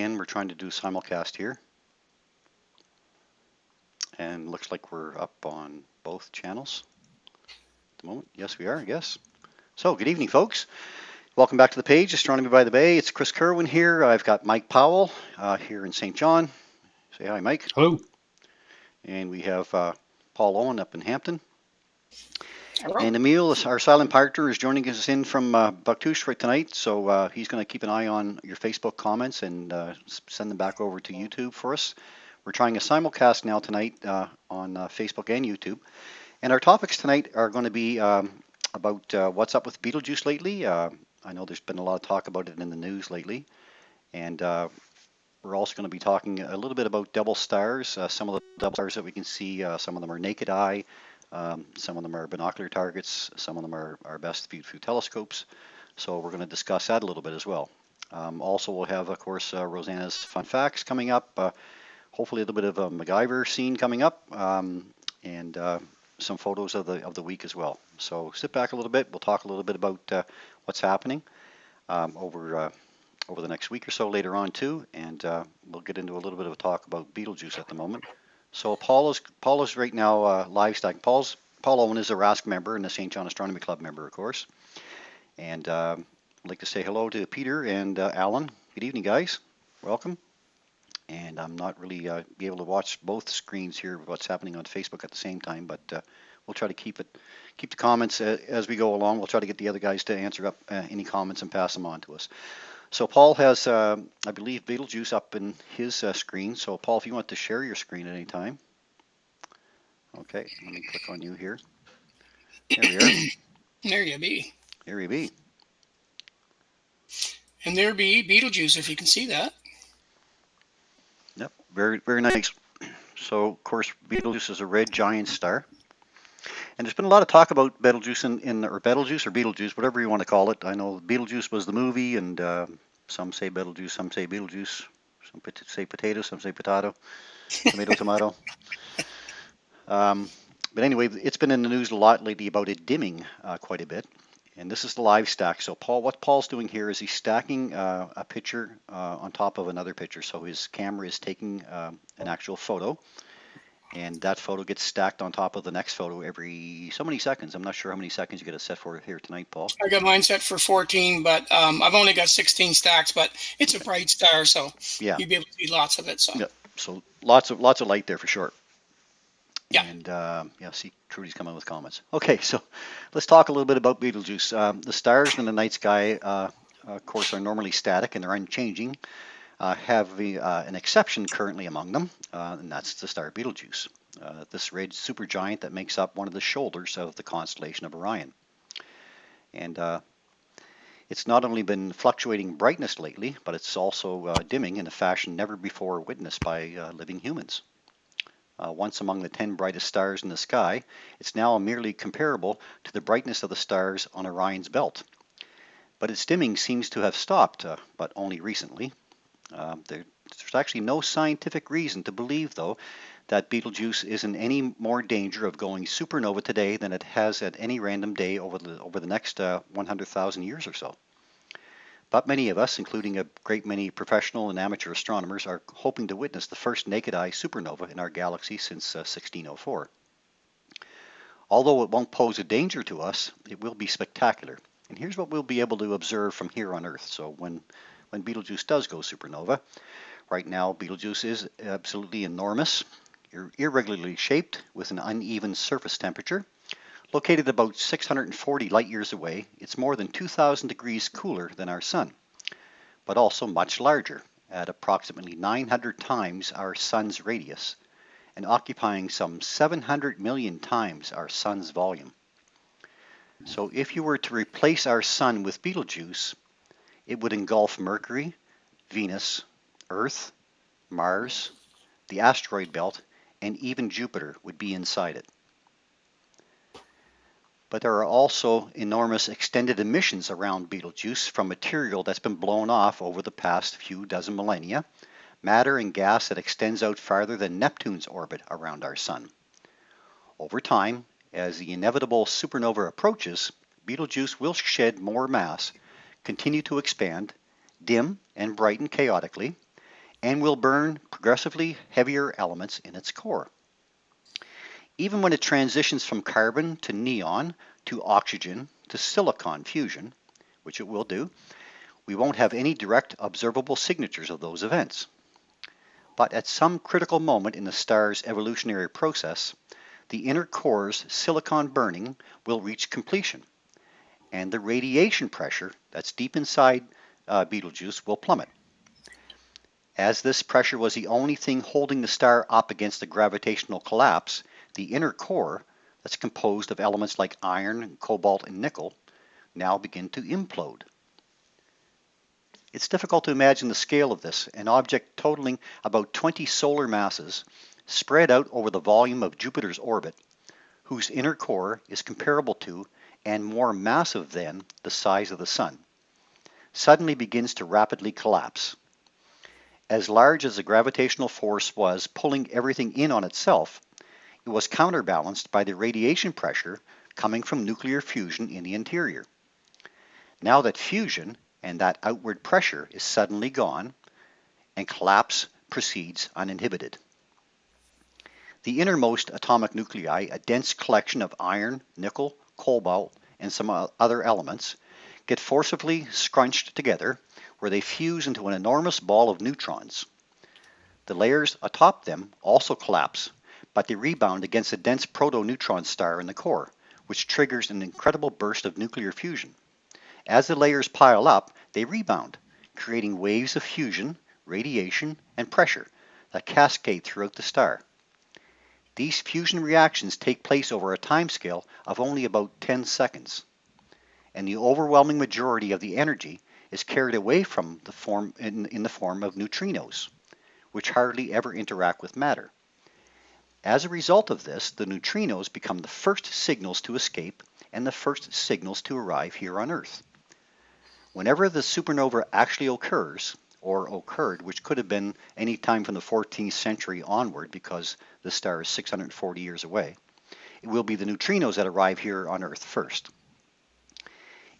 again. We're trying to do simulcast here. And looks like we're up on both channels at the moment. Yes, we are, I guess. So, good evening, folks. Welcome back to the page, Astronomy by the Bay. It's Chris Kerwin here. I've got Mike Powell here in St. John. Say hi, Mike. Hello. And we have Paul Owen up in Hampton. Hello. And Emil, our silent partner, is joining us in from Betlegeuse right tonight. So he's going to keep an eye on your Facebook comments and send them back over to YouTube for us. We're trying a simulcast now tonight on Facebook and YouTube. And our topics tonight are going to be about what's up with Betelgeuse lately. I know there's been a lot of talk about it in the news lately. And we're also going to be talking a little bit about double stars. Some of the double stars that we can see, some of them are naked eye. Some of them are binocular targets. Some of them are best viewed through telescopes. So we're going to discuss that a little bit as well. Also, we'll have, of course, Rosanna's fun facts coming up. Hopefully, a little bit of a MacGyver scene coming up, and some photos of the week as well. So sit back a little bit. We'll talk a little bit about what's happening over the next week or so later on too, and we'll get into a little bit of a talk about Betelgeuse at the moment. So Paul is right now live stack. Paul Owen is a RASC member and a St. John Astronomy Club member, of course. And I'd like to say hello to Peter and Alan. Good evening, guys. Welcome. And I'm not really be able to watch both screens here, what's happening on Facebook at the same time, but we'll try to keep the comments as we go along. We'll try to get the other guys to answer up any comments and pass them on to us. So Paul has, I believe, Betelgeuse up in his screen. So Paul, if you want to share your screen at any time. Okay, let me click on you here. There we are. There you be. There you be. And there be Betelgeuse, if you can see that. Yep, very, very nice. So, of course, Betelgeuse is a red giant star. And there's been a lot of talk about Betelgeuse or Betelgeuse, whatever you want to call it. I know Betelgeuse was the movie, and some say Betelgeuse, some say Betelgeuse, some say potato, some say potato, tomato. But anyway, it's been in the news a lot lately about it dimming quite a bit. And this is the live stack. So what Paul's doing here is he's stacking a picture on top of another picture. So his camera is taking an actual photo, and that photo gets stacked on top of the next photo every so many seconds. I'm not sure how many seconds you got it set for here tonight, Paul. I got mine set for 14, but I've only got 16 stacks, but it's a bright star, so yeah, you'll be able to see lots of it. So yeah, so lots of light there for sure. Yeah. And yeah, see, Trudy's coming with comments. Okay, so let's talk a little bit about Betelgeuse. The stars in the night sky, of course, are normally static and they're unchanging. Have an exception currently among them, and that's the star Betelgeuse, this red supergiant that makes up one of the shoulders of the constellation of Orion. And it's not only been fluctuating brightness lately, but it's also dimming in a fashion never before witnessed by living humans. Once among the 10 brightest stars in the sky, it's now merely comparable to the brightness of the stars on Orion's belt. But its dimming seems to have stopped, but only recently. There's actually no scientific reason to believe, though, that Betelgeuse is in any more danger of going supernova today than it has at any random day over the next 100,000 years or so. But many of us, including a great many professional and amateur astronomers, are hoping to witness the first naked-eye supernova in our galaxy since 1604. Although it won't pose a danger to us, it will be spectacular. And here's what we'll be able to observe from here on Earth. So when Betelgeuse does go supernova, right now Betelgeuse is absolutely enormous, irregularly shaped with an uneven surface temperature. Located about 640 light years away, it's more than 2,000 degrees cooler than our Sun, but also much larger, at approximately 900 times our Sun's radius, and occupying some 700 million times our Sun's volume. So if you were to replace our Sun with Betelgeuse, it would engulf Mercury, Venus, Earth, Mars, the asteroid belt, and even Jupiter would be inside it. But there are also enormous extended emissions around Betelgeuse from material that's been blown off over the past few dozen millennia, matter and gas that extends out farther than Neptune's orbit around our Sun. Over time, as the inevitable supernova approaches, Betelgeuse will shed more mass, continue to expand, dim and brighten chaotically, and will burn progressively heavier elements in its core. Even when it transitions from carbon to neon to oxygen to silicon fusion, which it will do, we won't have any direct observable signatures of those events. But at some critical moment in the star's evolutionary process, the inner core's silicon burning will reach completion, and the radiation pressure that's deep inside Betelgeuse will plummet. As this pressure was the only thing holding the star up against the gravitational collapse, the inner core, that's composed of elements like iron, cobalt, and nickel, now begin to implode. It's difficult to imagine the scale of this, an object totaling about 20 solar masses spread out over the volume of Jupiter's orbit, whose inner core is comparable to and more massive than the size of the Sun, suddenly begins to rapidly collapse. As large as the gravitational force was pulling everything in on itself, it was counterbalanced by the radiation pressure coming from nuclear fusion in the interior. Now that fusion and that outward pressure is suddenly gone, and collapse proceeds uninhibited. The innermost atomic nuclei, a dense collection of iron, nickel, cobalt, and some other elements, get forcibly scrunched together where they fuse into an enormous ball of neutrons. The layers atop them also collapse, but they rebound against a dense proto-neutron star in the core, which triggers an incredible burst of nuclear fusion. As the layers pile up, they rebound, creating waves of fusion, radiation, and pressure that cascade throughout the star. These fusion reactions take place over a timescale of only about 10 seconds, and the overwhelming majority of the energy is carried away from the form in the form of neutrinos, which hardly ever interact with matter. As a result of this, the neutrinos become the first signals to escape and the first signals to arrive here on Earth. Whenever the supernova actually occurs, or occurred, which could have been any time from the 14th century onward because the star is 640 years away, it will be the neutrinos that arrive here on Earth first.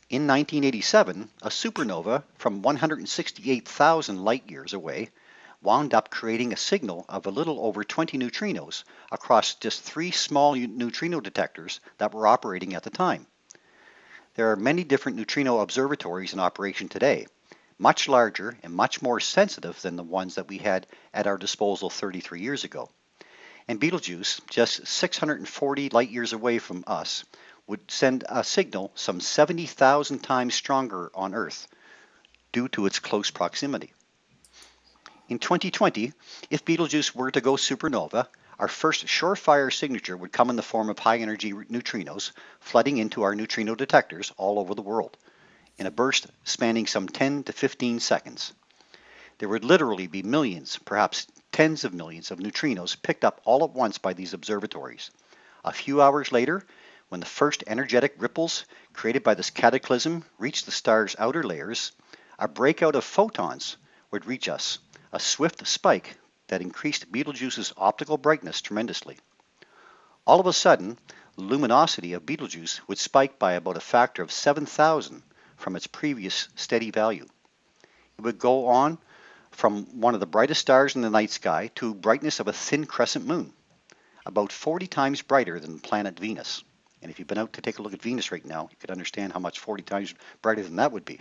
In 1987, a supernova from 168,000 light years away wound up creating a signal of a little over 20 neutrinos across just 3 small neutrino detectors that were operating at the time. There are many different neutrino observatories in operation today, much larger and much more sensitive than the ones that we had at our disposal 33 years ago. And Betelgeuse, just 640 light years away from us, would send a signal some 70,000 times stronger on Earth due to its close proximity. In 2020, if Betelgeuse were to go supernova, our first surefire signature would come in the form of high-energy neutrinos flooding into our neutrino detectors all over the world, in a burst spanning some 10 to 15 seconds. There would literally be millions, perhaps tens of millions of neutrinos picked up all at once by these observatories. A few hours later, when the first energetic ripples created by this cataclysm reached the star's outer layers, a breakout of photons would reach us, a swift spike that increased Betelgeuse's optical brightness tremendously. All of a sudden, the luminosity of Betelgeuse would spike by about a factor of 7,000 from its previous steady value. It would go on from one of the brightest stars in the night sky to brightness of a thin crescent moon, about 40 times brighter than the planet Venus. And if you've been out to take a look at Venus right now, you could understand how much 40 times brighter than that would be.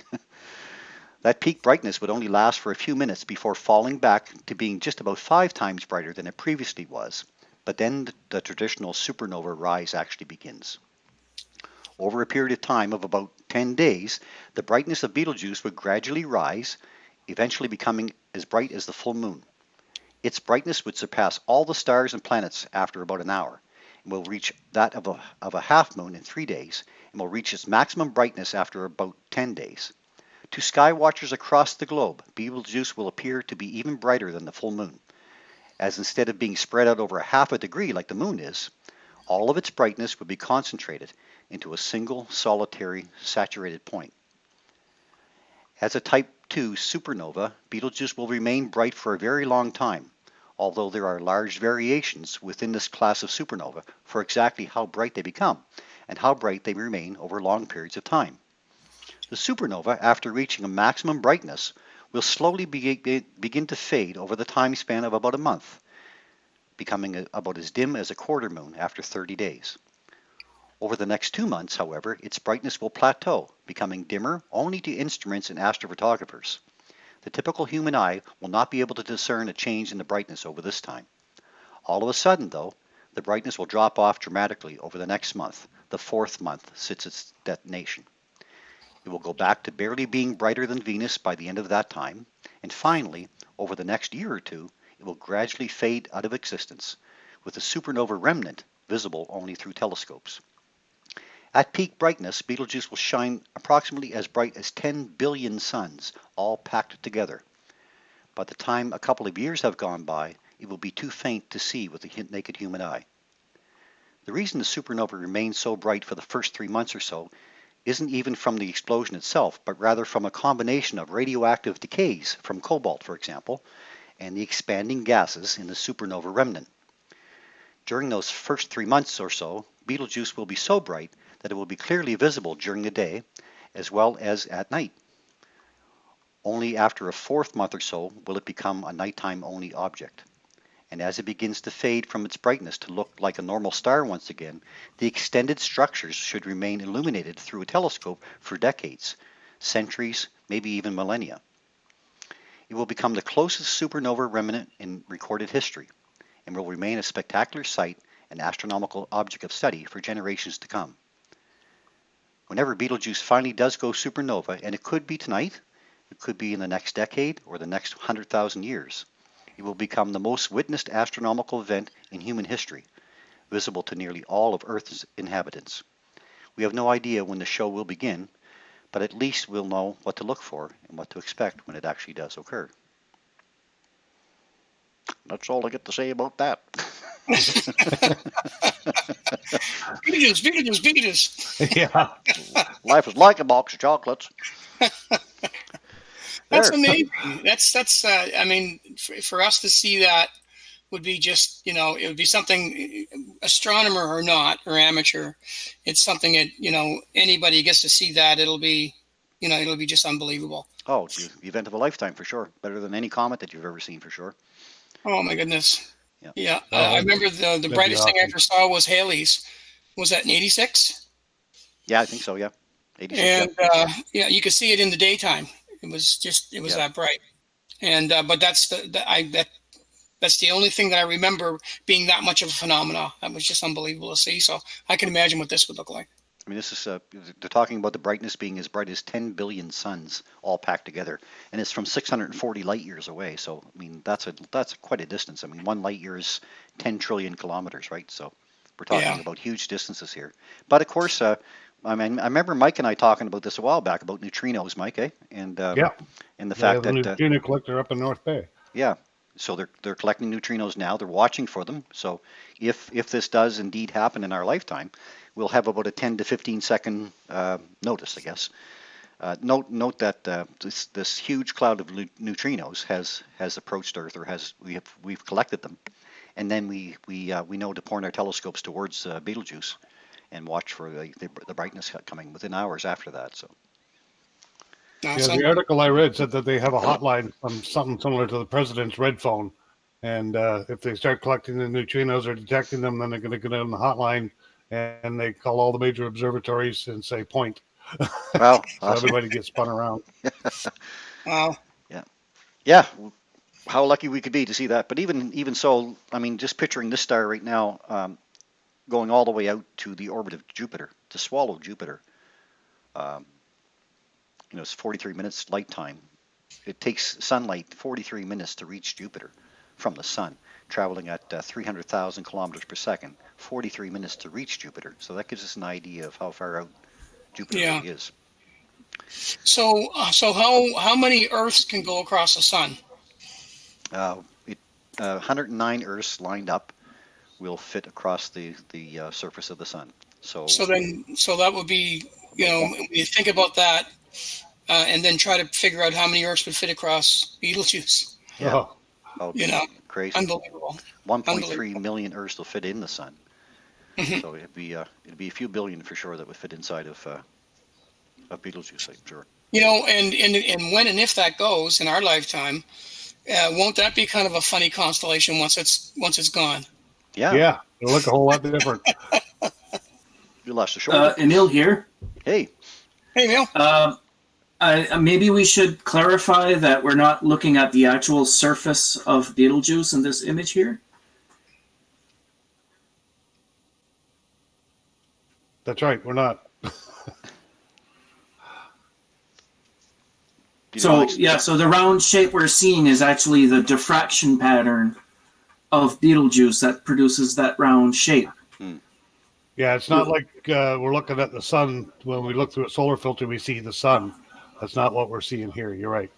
That peak brightness would only last for a few minutes before falling back to being just about 5 times brighter than it previously was. But then the traditional supernova rise actually begins. Over a period of time of about 10 days, the brightness of Betelgeuse would gradually rise, eventually becoming as bright as the full moon. Its brightness would surpass all the stars and planets after about an hour, and will reach that of a half moon in 3 days, and will reach its maximum brightness after about 10 days. To sky watchers across the globe, Betelgeuse will appear to be even brighter than the full moon, as instead of being spread out over half a degree like the moon is, all of its brightness would be concentrated into a single solitary saturated point. As a Type II supernova, Betelgeuse will remain bright for a very long time, although there are large variations within this class of supernova for exactly how bright they become and how bright they remain over long periods of time. The supernova, after reaching a maximum brightness, will slowly begin to fade over the time span of about a month, becoming about as dim as a quarter moon after 30 days. Over the next 2 months, however, its brightness will plateau, becoming dimmer only to instruments and astrophotographers. The typical human eye will not be able to discern a change in the brightness over this time. All of a sudden, though, the brightness will drop off dramatically over the next month. The fourth month sits its detonation. It will go back to barely being brighter than Venus by the end of that time, and finally, over the next year or two, it will gradually fade out of existence, with the supernova remnant visible only through telescopes. At peak brightness, Betelgeuse will shine approximately as bright as 10 billion suns, all packed together. By the time a couple of years have gone by, it will be too faint to see with the naked human eye. The reason the supernova remains so bright for the first 3 months or so isn't even from the explosion itself, but rather from a combination of radioactive decays from cobalt, for example, and the expanding gases in the supernova remnant. During those first 3 months or so, Betelgeuse will be so bright that it will be clearly visible during the day as well as at night. Only after a fourth month or so will it become a nighttime-only object. And as it begins to fade from its brightness to look like a normal star once again, the extended structures should remain illuminated through a telescope for decades, centuries, maybe even millennia. It will become the closest supernova remnant in recorded history and will remain a spectacular sight and astronomical object of study for generations to come. Whenever Betelgeuse finally does go supernova, and it could be tonight, it could be in the next decade or the next 100,000 years, it will become the most witnessed astronomical event in human history, visible to nearly all of Earth's inhabitants. We have no idea when the show will begin, but at least we'll know what to look for and what to expect when it actually does occur. That's all I get to say about that. Beetlejuice. Yeah. Life is like a box of chocolates. That's There. amazing. That's. I mean, for us to see that would be just, it would be something, astronomer or not, or amateur. It's something that, anybody gets to see that. It'll be just unbelievable. Oh, the event of a lifetime for sure. Better than any comet that you've ever seen for sure. Oh my goodness. Yeah. Yeah. Oh, I remember the that'd be brightest thing I awesome. ever saw was Halley's. Was that in '86? Yeah, I think so. Yeah, 86. And Yeah. you could see it in the daytime. It was Yeah. that bright. And but that's that's the only thing that I remember being that much of a phenomenon. That was just unbelievable to see. So I can imagine what this would look like. I mean, this is they're talking about the brightness being as bright as 10 billion suns all packed together, and it's from 640 light years away. So I mean, that's quite a distance. I mean, one light year is 10 trillion kilometers, right? So we're talking about huge distances here. But of course, I mean, I remember Mike and I talking about this a while back about neutrinos, Mike, eh? And Yeah. and the They fact have the that neutrino collector up in North Bay. yeah. So they're collecting neutrinos now. They're watching for them. So if this does indeed happen in our lifetime, we'll have about a 10 to 15 second notice, I guess. Note that this huge cloud of neutrinos has approached Earth, or we've collected them, and then we know to point our telescopes towards Betelgeuse and watch for the brightness coming within hours after that. So. Yeah, Awesome. the article I read said that they have a hotline from something similar to the president's red phone. And if they start collecting the neutrinos or detecting them, then they're going to get on the hotline and they call all the major observatories and say point. Wow. So everybody gets spun around. Wow. Yeah. How lucky we could be to see that. But even so, I mean, just picturing this star right now going all the way out to the orbit of Jupiter, to swallow Jupiter. It's 43 minutes light time. It takes sunlight 43 minutes to reach Jupiter from the sun, traveling at 300,000 kilometers per second, 43 minutes to reach Jupiter. So that gives us an idea of how far out Jupiter really is. So how many Earths can go across the sun? 109 Earths lined up will fit across the surface of the sun. So that would be, when you think about that, and then try to figure out how many Earths would fit across Betelgeuse. Yeah. Oh, crazy. Unbelievable. 1.3 million Earths will fit in the sun. So it'd be a few billion for sure that would fit inside of Betelgeuse, I'm sure. And when and if that goes in our lifetime, won't that be kind of a funny constellation once it's gone? Yeah. Yeah, it'll look a whole lot different. You lost the shoulder. Emil here. Hey. Hey, Neil. Maybe we should clarify that we're not looking at the actual surface of Betelgeuse in this image here. That's right, we're not. So the round shape we're seeing is actually the diffraction pattern of Betelgeuse that produces that round shape. Yeah, it's not like we're looking at the sun. When we look through a solar filter, we see the sun. That's not what we're seeing here. You're right.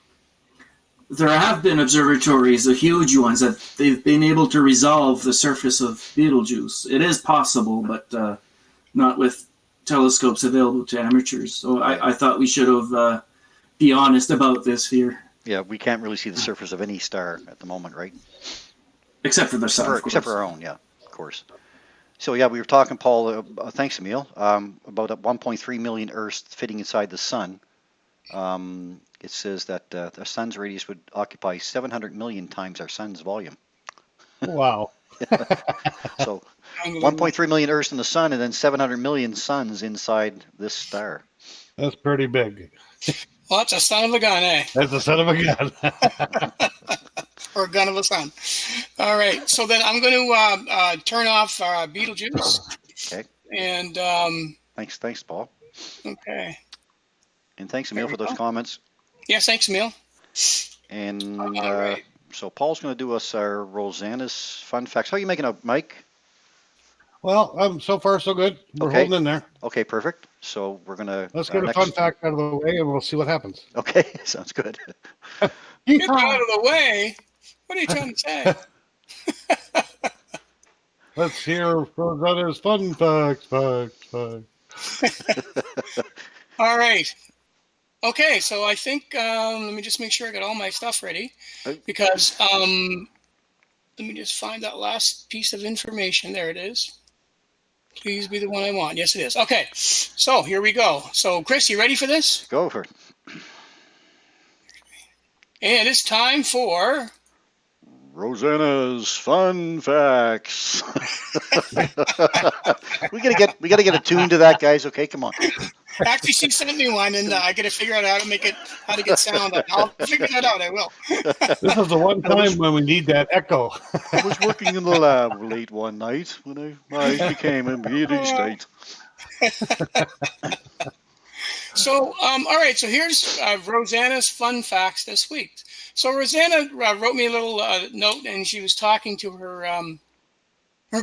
There have been observatories, the huge ones, that they've been able to resolve the surface of Betelgeuse. It is possible, but not with telescopes available to amateurs. So I thought we should have be honest about this here. Yeah, we can't really see the surface of any star at the moment, right? Except for the sun, except for our own, yeah, of course. So yeah, we were talking, Paul, thanks Emil, about 1.3 million Earths fitting inside the sun. It says that the sun's radius would occupy 700 million times our sun's volume. Wow. So 1.3 million Earths in the sun and then 700 million suns inside this star. That's pretty big. Well, that's a son of a gun, eh? That's the son of a gun. Or a gun of a son. All right. So then I'm going to turn off Betelgeuse. Okay. And thanks, Paul. Okay. And thanks, Emil, for those comments. Yes, thanks, Emil. And right. So Paul's going to do us our Rosanna's fun facts. How are you making out, Mike? Well, so far so good. We're holding in there. Okay, perfect. So we're going to... Let's get a fun fact out of the way and we'll see what happens. Okay, sounds good. Get out of the way? What are you trying to say? Let's hear Rosanna's fun facts. All right. Okay, so I think, let me just make sure I got all my stuff ready. Because, let me just find that last piece of information. There it is. Please be the one I want. Yes, it is. Okay, so here we go. So, Chris, you ready for this? Go for it. And it's time for... Rosanna's fun facts. we gotta get attuned to that, guys. Okay, come on. Actually, she sent me one, and I got to figure out how to get sound. I'll figure that out. I will. This is the one time when we need that echo. I was working in the lab late one night when I became a meeting state. So, all right. So here's Rosanna's fun facts this week. So Rosanna wrote me a little note, and she was talking to her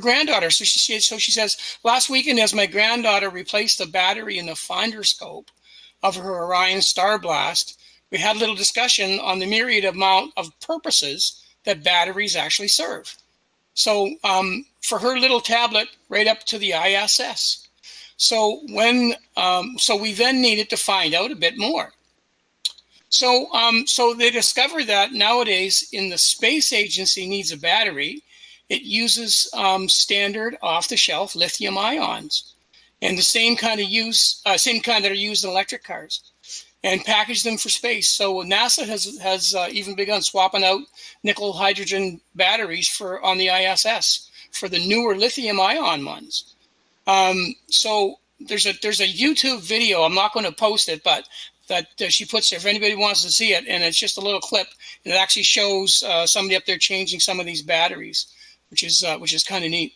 granddaughter. So she says, last weekend, as my granddaughter replaced the battery in the finder scope of her Orion Star Blast, we had a little discussion on the myriad amount of purposes that batteries actually serve. So for her little tablet, right up to the ISS. So we then needed to find out a bit more. So they discovered that nowadays in the space agency needs a battery. It uses standard off-the-shelf lithium ions, and the same kind that are used in electric cars, and package them for space. So NASA has even begun swapping out nickel hydrogen batteries on the ISS for the newer lithium ion ones. So there's a YouTube video. I'm not going to post it, but that she puts there if anybody wants to see it, and it's just a little clip, and it actually shows somebody up there changing some of these batteries, which is kind of neat.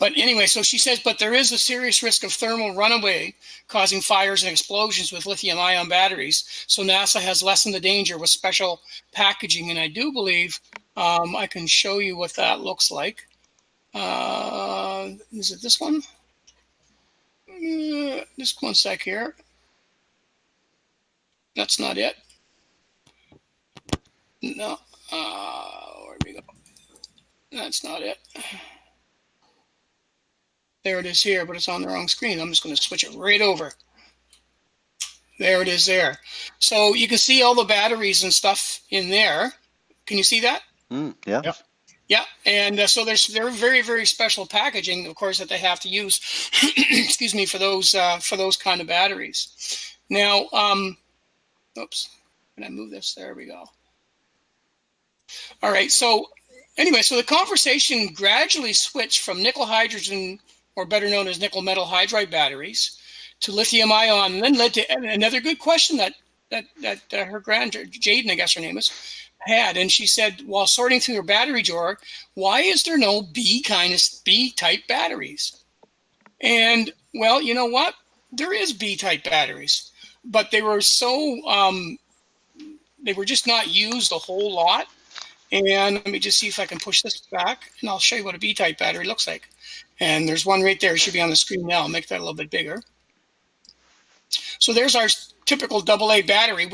But anyway, so she says, but there is a serious risk of thermal runaway causing fires and explosions with lithium-ion batteries. So NASA has lessened the danger with special packaging, and I do believe I can show you what that looks like. Is it this one? Just one sec here. That's not it. No. Where'd we go? That's not it. There it is here, but it's on the wrong screen. I'm just going to switch it right over. There it is there. So you can see all the batteries and stuff in there. Can you see that? Yeah. Yep. Yeah, and so they're very, very special packaging, of course, that they have to use, excuse me, for those kind of batteries. Now, oops, can I move this? There we go. All right, so anyway, so the conversation gradually switched from nickel hydrogen, or better known as nickel metal hydride batteries, to lithium ion, and then led to another good question that her Jaden, I guess her name is, had. And she said, while sorting through her battery drawer, why is there no B-type batteries? And, well, you know what? There is B-type batteries, but they were they were just not used a whole lot. And let me just see if I can push this back, and I'll show you what a B-type battery looks like. And there's one right there. It should be on the screen now. I'll make that a little bit bigger. So there's our typical AA battery,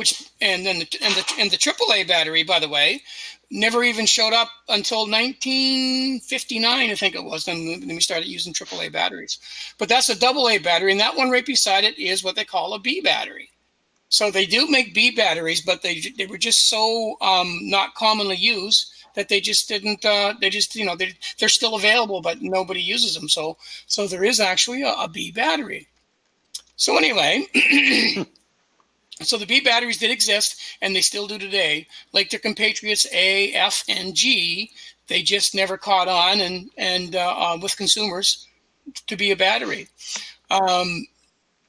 and then the AAA battery, by the way, never even showed up until 1959, I think it was. Then we started using AAA batteries. But that's a AA battery, and that one right beside it is what they call a B battery. So they do make B batteries, but they were just so not commonly used that they just didn't. They're still available, but nobody uses them. So there is actually a B battery. So anyway, so the B batteries did exist, and they still do today. Like their compatriots A, F, and G, they just never caught on and with consumers to be a battery.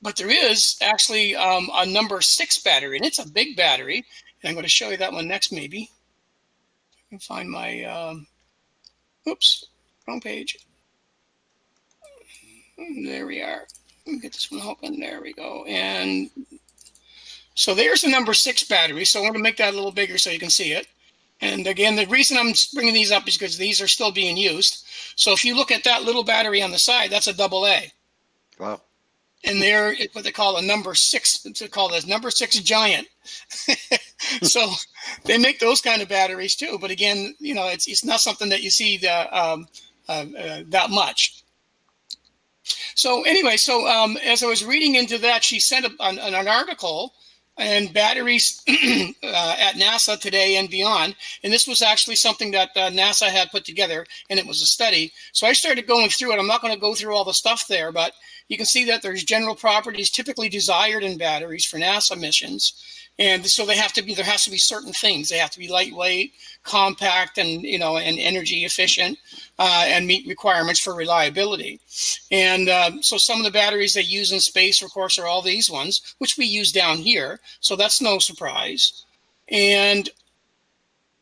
But there is actually a number 6 battery, and it's a big battery. And I'm going to show you that one next, maybe. I can find my, oops, wrong page. There we are. Let me get this one open. There we go. And so there's the number 6 battery. So I want to make that a little bigger so you can see it. And again, the reason I'm bringing these up is because these are still being used. So if you look at that little battery on the side, that's a AA. Wow. And they're what they call a number 6. It's called a number 6 giant. So they make those kind of batteries too. But again, it's not something that you see that much. So anyway, as I was reading into that, she sent an article and batteries at NASA today and beyond. And this was actually something that NASA had put together, and it was a study. So I started going through it. I'm not going to go through all the stuff there, but you can see that there's general properties typically desired in batteries for NASA missions. And so there has to be certain things. They have to be lightweight, compact, and and energy efficient, and meet requirements for reliability. And so some of the batteries they use in space, of course, are all these ones, which we use down here. So that's no surprise. And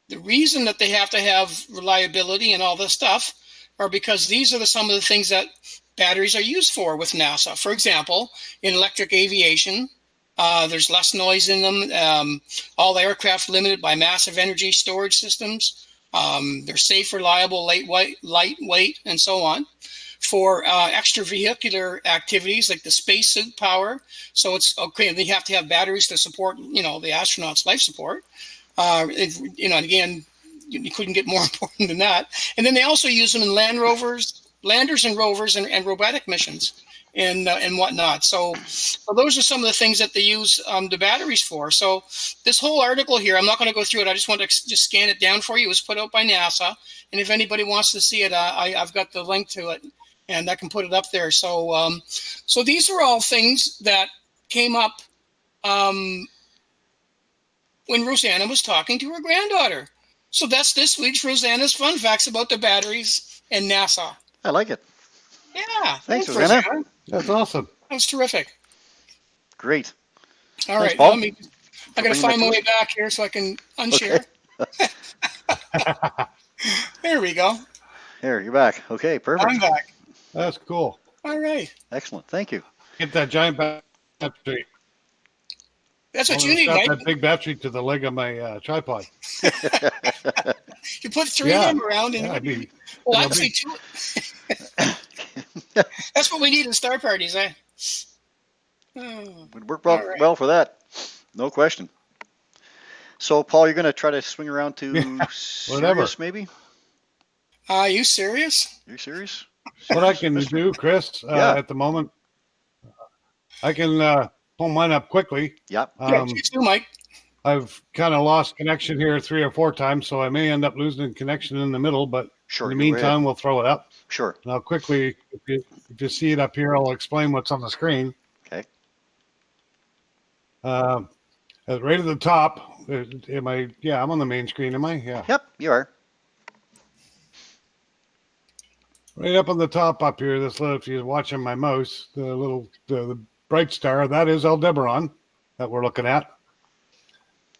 the reason that they have to have reliability and all this stuff are because these are some of the things that batteries are used for with NASA. For example, in electric aviation, there's less noise in them. All aircraft limited by massive energy storage systems. They're safe, reliable, lightweight, and so on. For extravehicular activities like the spacesuit power, so it's okay. They have to have batteries to support, the astronauts' life support. Again, you couldn't get more important than that. And then they also use them in landers and rovers and robotic missions. And whatnot. So those are some of the things that they use the batteries for. So this whole article here, I'm not going to go through it. I just want to just scan it down for you. It was put out by NASA. And if anybody wants to see it, I've got the link to it, and I can put it up there. So so these are all things that came up when Rosanna was talking to her granddaughter. So that's this week's Rosanna's Fun Facts about the batteries and NASA. I like it. Yeah. Thanks, Rosanna. That's awesome. That was terrific. Great. All right. Paul. I got to find my way back here so I can unshare. Okay. There we go. There, you're back. Okay, perfect. I'm back. That's cool. All right. Excellent. Thank you. Get that giant battery. That's what you need, Strap Mike. that big battery to the leg of my tripod. You put 3 of them around, and actually 2. That's what we need in star parties, eh? Would work well for that. No question. So, Paul, you're going to try to swing around to Sirius, maybe? Are you serious? Are you serious? What I can do, Chris, at the moment, I can pull mine up quickly. Yep. You too, Mike. I've kind of lost connection here 3 or 4 times, so I may end up losing connection in the middle, but in the meantime, we'll throw it up. Sure. Now, quickly, if you see it up here, I'll explain what's on the screen. Okay. Um, right at the top, am I? Yeah, I'm on the main screen. Am I? Yeah. Yep, you are. Right up on the top up here, this little, if you're watching my mouse, the bright star, that is Aldebaran that we're looking at.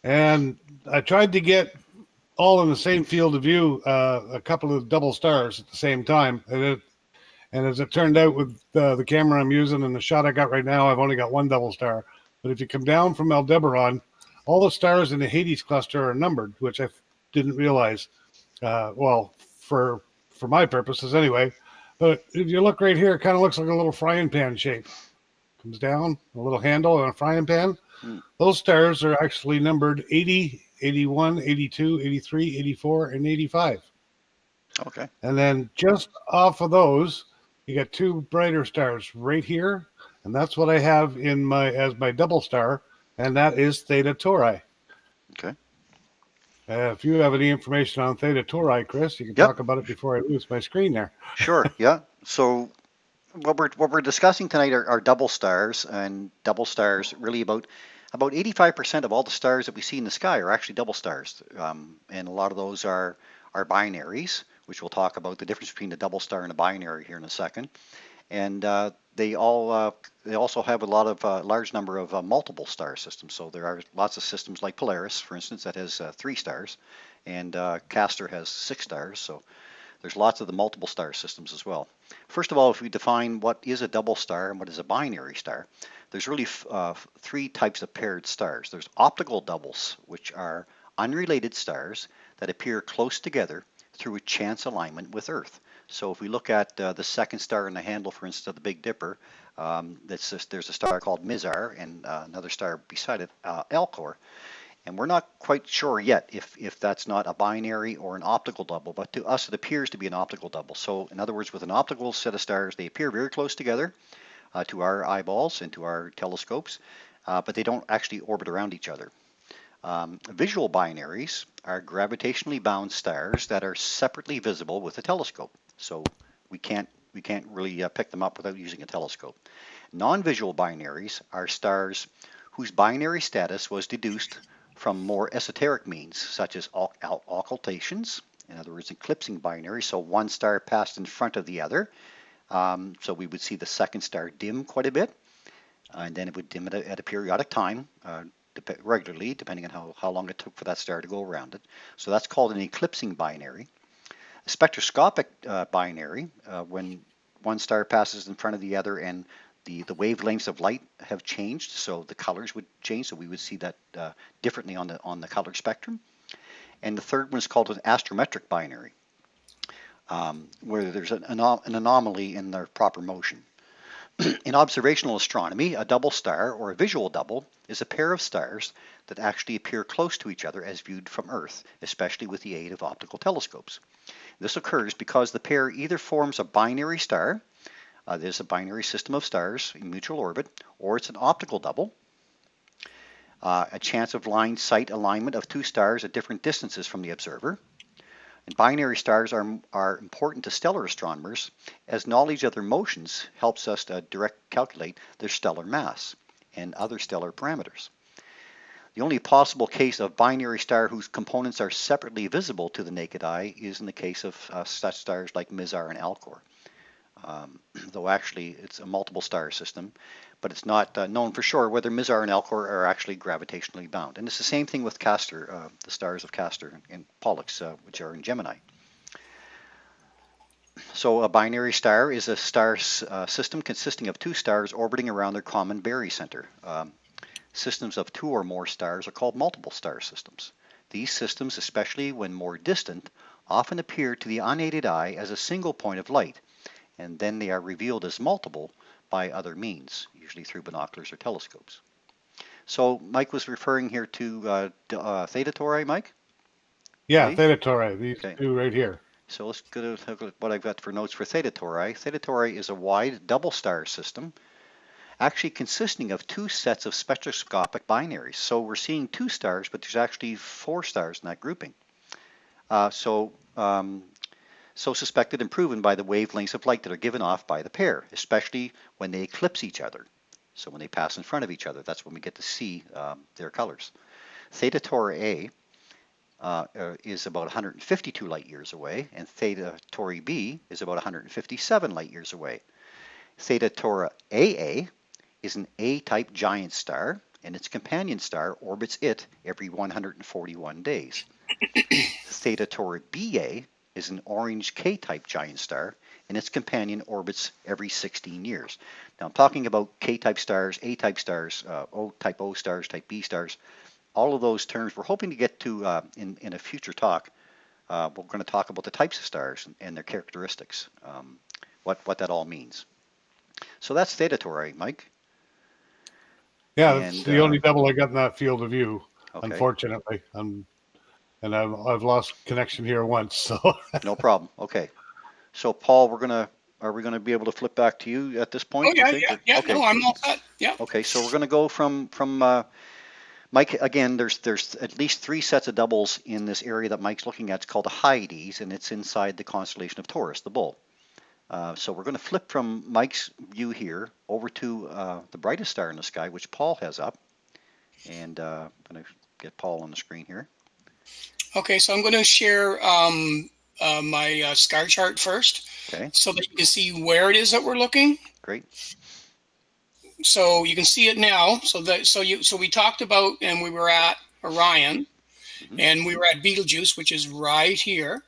And I tried to get all in the same field of view, a couple of double stars at the same time. And as it turned out with the camera I'm using and the shot I got right now, I've only got one double star. But if you come down from Aldebaran, all the stars in the Hades cluster are numbered, which I didn't realize. Well, for my purposes anyway. But if you look right here, it kind of looks like a little frying pan shape. Comes down, a little handle and a frying pan. Those stars are actually numbered 80, 81, 82, 83, 84, and 85. Okay. And then just off of those, you got two brighter stars right here, and that's what I have in as my double star, and that is Theta Tauri. Okay. If you have any information on Theta Tauri, Chris, you can Yep. talk about it before I lose my screen there. Sure. Yeah. So what we're discussing tonight are double stars, and double stars really about 85% of all the stars that we see in the sky are actually double stars, and a lot of those are binaries, which we'll talk about the difference between a double star and a binary here in a second. And they also have a large number of multiple star systems. So there are lots of systems like Polaris, for instance, that has 3 stars, and Castor has 6 stars. So there's lots of the multiple star systems as well. First of all, if we define what is a double star and what is a binary star, there's really 3 types of paired stars. There's optical doubles, which are unrelated stars that appear close together through a chance alignment with Earth. So if we look at the second star in the handle, for instance, of the Big Dipper, there's a star called Mizar and another star beside it, Alcor. And we're not quite sure yet if that's not a binary or an optical double, but to us it appears to be an optical double. So in other words, with an optical set of stars, they appear very close together to our eyeballs and to our telescopes, but they don't actually orbit around each other. Visual binaries are gravitationally bound stars that are separately visible with a telescope. So we can't really pick them up without using a telescope. Non-visual binaries are stars whose binary status was deduced from more esoteric means, such as occultations, in other words, eclipsing binaries. So one star passed in front of the other. So we would see the second star dim quite a bit, and then it would dim at a periodic time, regularly, depending on how long it took for that star to go around it. So that's called an eclipsing binary. A spectroscopic binary, when one star passes in front of the other and the wavelengths of light have changed, so the colors would change, so we would see that differently on the color spectrum. And the third one is called an astrometric binary, where there's an anomaly in their proper motion. In observational astronomy, a double star, or a visual double, is a pair of stars that actually appear close to each other as viewed from Earth, especially with the aid of optical telescopes. This occurs because the pair either forms a binary star, there's a binary system of stars in mutual orbit, or it's an optical double, a chance of line sight alignment of 2 stars at different distances from the observer. And binary stars are important to stellar astronomers, as knowledge of their motions helps us to direct calculate their stellar mass and other stellar parameters. The only possible case of binary star whose components are separately visible to the naked eye is in the case of such stars like Mizar and Alcor. Though actually it's a multiple star system, but it's not known for sure whether Mizar and Alcor are actually gravitationally bound. And it's the same thing with Castor, the stars of Castor and Pollux, which are in Gemini. So a binary star is a star system consisting of 2 stars orbiting around their common barycenter. Systems of 2 or more stars are called multiple star systems. These systems, especially when more distant, often appear to the unaided eye as a single point of light, and then they are revealed as multiple by other means, usually through binoculars or telescopes. So Mike was referring here to Theta Tauri, Mike? Yeah, Okay. Theta Tauri, these 2 right here. So let's go to look at what I've got for notes for Theta Tauri. Theta Tauri is a wide double star system, actually consisting of 2 sets of spectroscopic binaries. So we're seeing 2 stars, but there's actually 4 stars in that grouping. So suspected and proven by the wavelengths of light that are given off by the pair, especially when they eclipse each other. So when they pass in front of each other, that's when we get to see their colors. Theta Tauri A is about 152 light years away, and Theta Tauri B is about 157 light years away. Theta Tauri AA is an A-type giant star, and its companion star orbits it every 141 days. Theta Tauri BA is an orange K-type giant star, and its companion orbits every 16 years. Now I'm talking about K-type stars, A-type stars, type O stars, type B stars, all of those terms we're hoping to get to in a future talk. We're going to talk about the types of stars and their characteristics, what that all means. So that's Theta Tauri, Mike. Yeah, that's the only double I got in that field of view, okay. Unfortunately. And I've lost connection here once, so. No problem. Okay. So Paul, are we gonna be able to flip back to you at this point? Oh yeah, yeah. Okay. No, I'm all set. Yeah. Okay, so we're gonna go from Mike again. There's at least 3 sets of doubles in this area that Mike's looking at. It's called the Hyades, and it's inside the constellation of Taurus, the bull. So we're going to flip from Mike's view here over to the brightest star in the sky, which Paul has up. And I'm going to get Paul on the screen here. Okay, so I'm going to share my star chart first, okay, so that you can see where it is that we're looking. Great. So you can see it now. So we talked about, and we were at Orion, and we were at Betelgeuse, which is right here.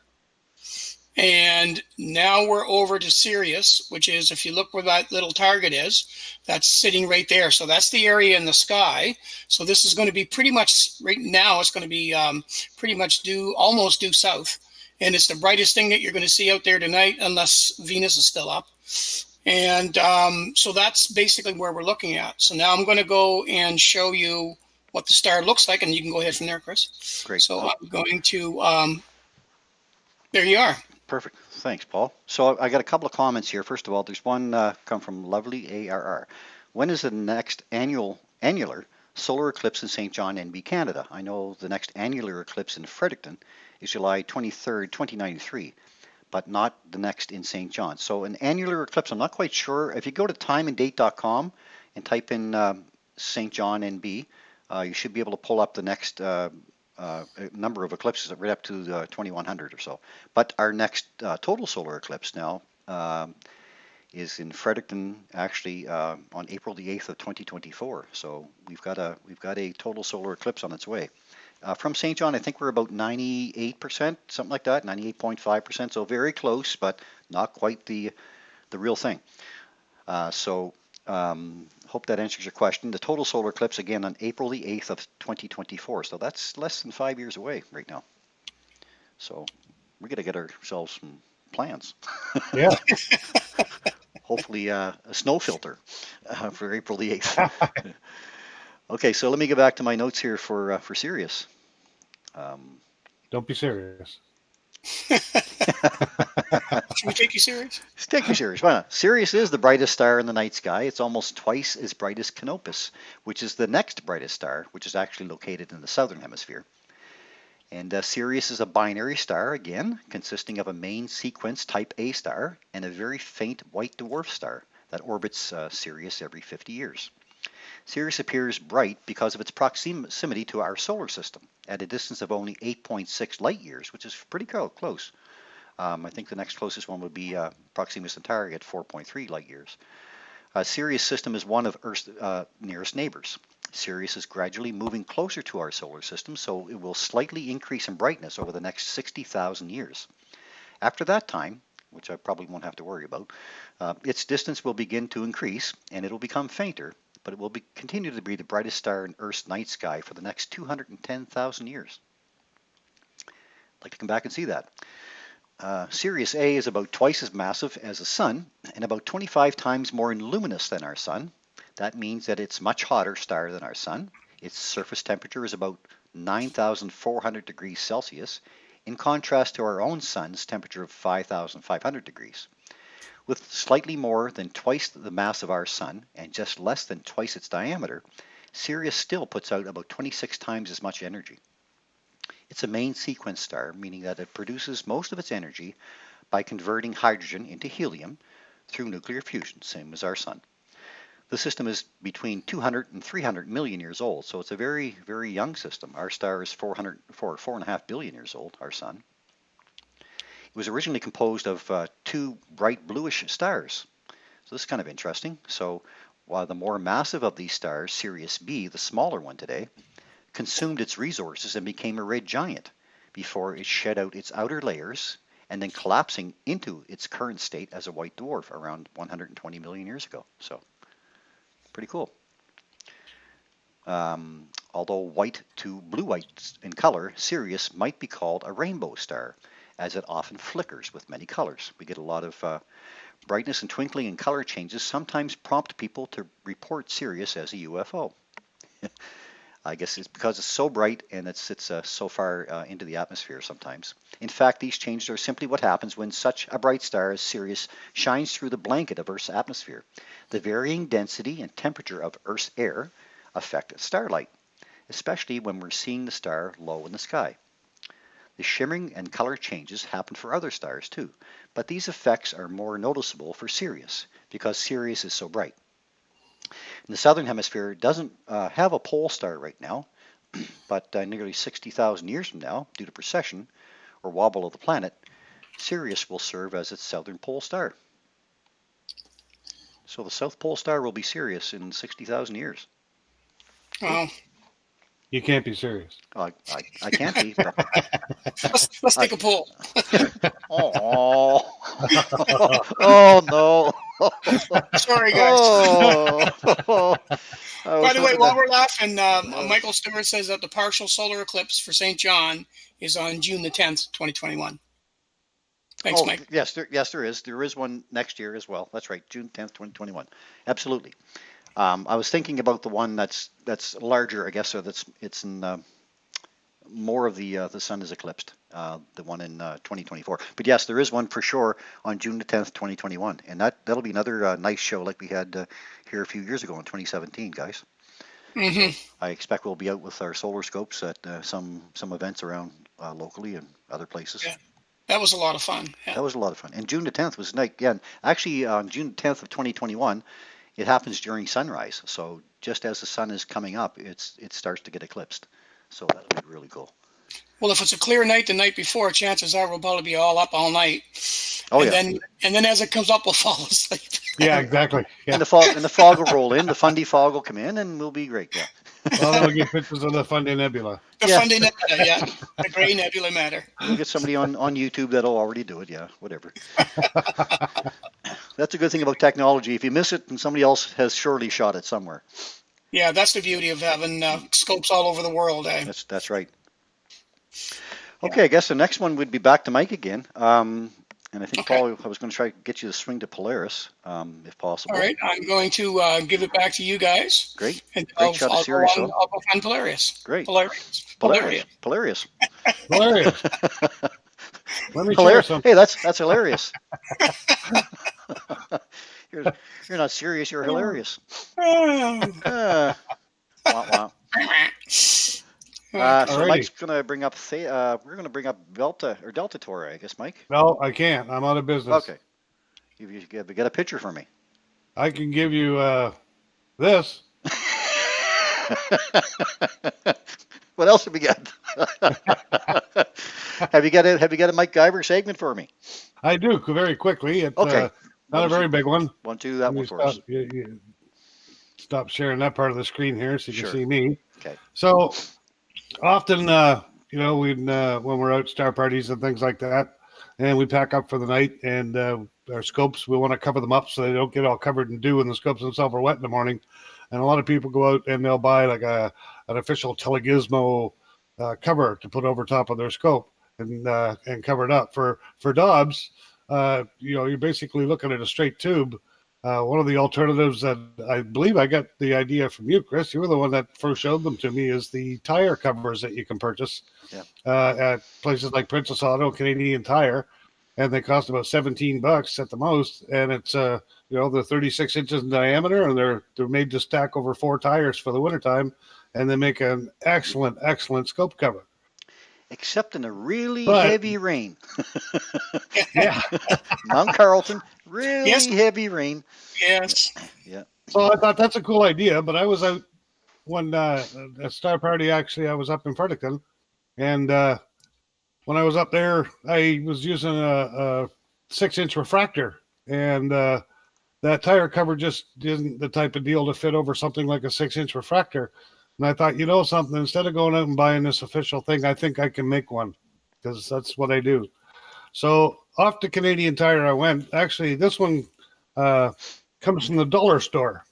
And now we're over to Sirius, which is, if you look where that little target is, that's sitting right there. So that's the area in the sky. So this is going to be pretty much, right now, it's going to be pretty much almost due south. And it's the brightest thing that you're going to see out there tonight, unless Venus is still up. And so that's basically where we're looking at. So now I'm going to go and show you what the star looks like, and you can go ahead from there, Chris. Great. So I'm going to, there you are. Perfect. Thanks, Paul. So I got a couple of comments here. First of all, there's one come from Lovely ARR. When is the next annular solar eclipse in St. John, NB, Canada? I know the next annular eclipse in Fredericton is July 23rd, 2093, but not the next in St. John. So an annular eclipse, I'm not quite sure. If you go to timeanddate.com and type in St. John, NB, you should be able to pull up the next number of eclipses right up to 2100 or so. But our next total solar eclipse now is in Fredericton, actually on April the 8th of 2024. So we've got a total solar eclipse on its way. From St. John, I think we're about 98%, something like that, 98.5%. So very close, but not quite the real thing. Hope that answers your question. The total solar eclipse, again, on April the 8th of 2024. So that's less than 5 years away right now. So we got to get ourselves some plans. Yeah. Hopefully a snow filter for April the 8th. Okay, so let me get back to my notes here for Sirius. Don't be serious. Should we take you serious? Take you serious. Why not? Sirius is the brightest star in the night sky. It's almost twice as bright as Canopus, which is the next brightest star, which is actually located in the southern hemisphere. And Sirius is a binary star, again, consisting of a main sequence type A star and a very faint white dwarf star that orbits Sirius every 50 years. Sirius appears bright because of its proximity to our solar system at a distance of only 8.6 light years, which is pretty close. I think the next closest one would be Proxima Centauri at 4.3 light years. Sirius system is one of Earth's nearest neighbors. Sirius is gradually moving closer to our solar system, so it will slightly increase in brightness over the next 60,000 years. After that time, which I probably won't have to worry about, its distance will begin to increase and it will become fainter, but it will continue to be the brightest star in Earth's night sky for the next 210,000 years. I'd like to come back and see that. Sirius A is about twice as massive as the Sun and about 25 times more luminous than our Sun. That means that it's a much hotter star than our Sun. Its surface temperature is about 9,400 degrees Celsius, in contrast to our own Sun's temperature of 5,500 degrees. With slightly more than twice the mass of our Sun and just less than twice its diameter, Sirius still puts out about 26 times as much energy. It's a main sequence star, meaning that it produces most of its energy by converting hydrogen into helium through nuclear fusion, same as our Sun. The system is between 200 and 300 million years old, so it's a very, very young system. Our star is 4.5 billion years old, our sun. It was originally composed of two bright bluish stars. So this is kind of interesting. So while the more massive of these stars, Sirius B, the smaller one today, consumed its resources and became a red giant before it shed out its outer layers and then collapsing into its current state as a white dwarf around 120 million years ago. So pretty cool. Although white to blue-white in color, Sirius might be called a rainbow star, as it often flickers with many colors. We get a lot of brightness and twinkling and color changes sometimes prompt people to report Sirius as a UFO. I guess it's because it's so bright and it's so far into the atmosphere sometimes. In fact, these changes are simply what happens when such a bright star as Sirius shines through the blanket of Earth's atmosphere. The varying density and temperature of Earth's air affect starlight, especially when we're seeing the star low in the sky. The shimmering and color changes happen for other stars too, but these effects are more noticeable for Sirius because Sirius is so bright. In the southern hemisphere, it doesn't have a pole star right now, but nearly 60,000 years from now, due to precession or wobble of the planet, Sirius will serve as its southern pole star. So the South Pole star will be Sirius in 60,000 years. Well, You can't be serious. I can't be. But let's take a poll. oh, oh no. Sorry, guys. Oh. By the way, while we're laughing, Michael Stewart says that the partial solar eclipse for St. John is on June the 10th, 2021. Thanks, Mike. Yes, there is. There is one next year as well. That's right, June 10th, 2021. Absolutely. I was thinking about the one that's larger, I guess, so it's in more of the sun is eclipsed, the one in 2024. But yes, there is one for sure on June the 10th, 2021, and that'll be another nice show like we had here a few years ago in 2017, guys. Mm-hmm. I expect we'll be out with our solar scopes at some events around locally and other places. Yeah. That was a lot of fun. Yeah. That was a lot of fun. And June the 10th was nice. Again, actually, on June 10th of 2021, it happens during sunrise. So just as the sun is coming up, it starts to get eclipsed. So that'll be really cool. Well, if it's a clear night the night before, chances are we'll probably be all up all night. Oh, and then as it comes up, we'll fall asleep. Yeah, exactly. Yeah. And the fog will roll in, the Fundy fog will come in, and we'll be great. Yeah. Well, we'll get pictures of the Fundy Nebula. The Fundy Nebula, yeah. The Gray Nebula Matter. We'll get somebody on YouTube that'll already do it. Yeah, whatever. That's a good thing about technology. If you miss it, and somebody else has surely shot it somewhere. Yeah, that's the beauty of having scopes all over the world. Eh? That's right. Okay, I guess the next one would be back to Mike again. And I think, Paul, I was going to try to get you to swing to Polaris, if possible. All right, I'm going to give it back to you guys. Great. And Great shot of Sirius. I'll go find Polarius. Great. Polarius. Hilarious. Hilarious. Let me share something. Hey, that's hilarious. You're not serious. You're hilarious. Wow. So Mike's going to bring up. We're going to bring up Delta Tori, I guess, Mike. No, I can't. I'm out of business. Okay. You get a picture for me. I can give you this. What else have we got? Have you got a Mike Guyver segment for me? I do, very quickly. It's okay. Not a very big one. Want to do that one for us? Stop sharing that part of the screen here so you can see me. Okay. So often, when we're out star parties and things like that, and we pack up for the night, and our scopes, we want to cover them up so they don't get all covered in dew, and the scopes themselves are wet in the morning. And a lot of people go out and they'll buy like an official Telegizmo cover to put over top of their scope and cover it up. For Dobbs, you're basically looking at a straight tube. One of the alternatives that I believe I got the idea from you, Chris, you were the one that first showed them to me, is the tire covers that you can purchase at places like Princess Auto, Canadian Tire, and they cost about $17 at the most. And it's they're 36 inches in diameter, and they're made to stack over 4 tires for the wintertime, and they make an excellent scope cover. Except in a really heavy rain. Yeah. Mount Carlton, really heavy rain. Yes. Yeah. So I thought that's a cool idea, but I was out when a star party, actually, I was up in Fredericton, and when I was up there, I was using a 6-inch refractor, and that tire cover just isn't the type of deal to fit over something like a 6-inch refractor. And I thought, you know something, instead of going out and buying this official thing, I think I can make one, because that's what I do. So off to Canadian Tire I went. Actually, this one comes from the dollar store.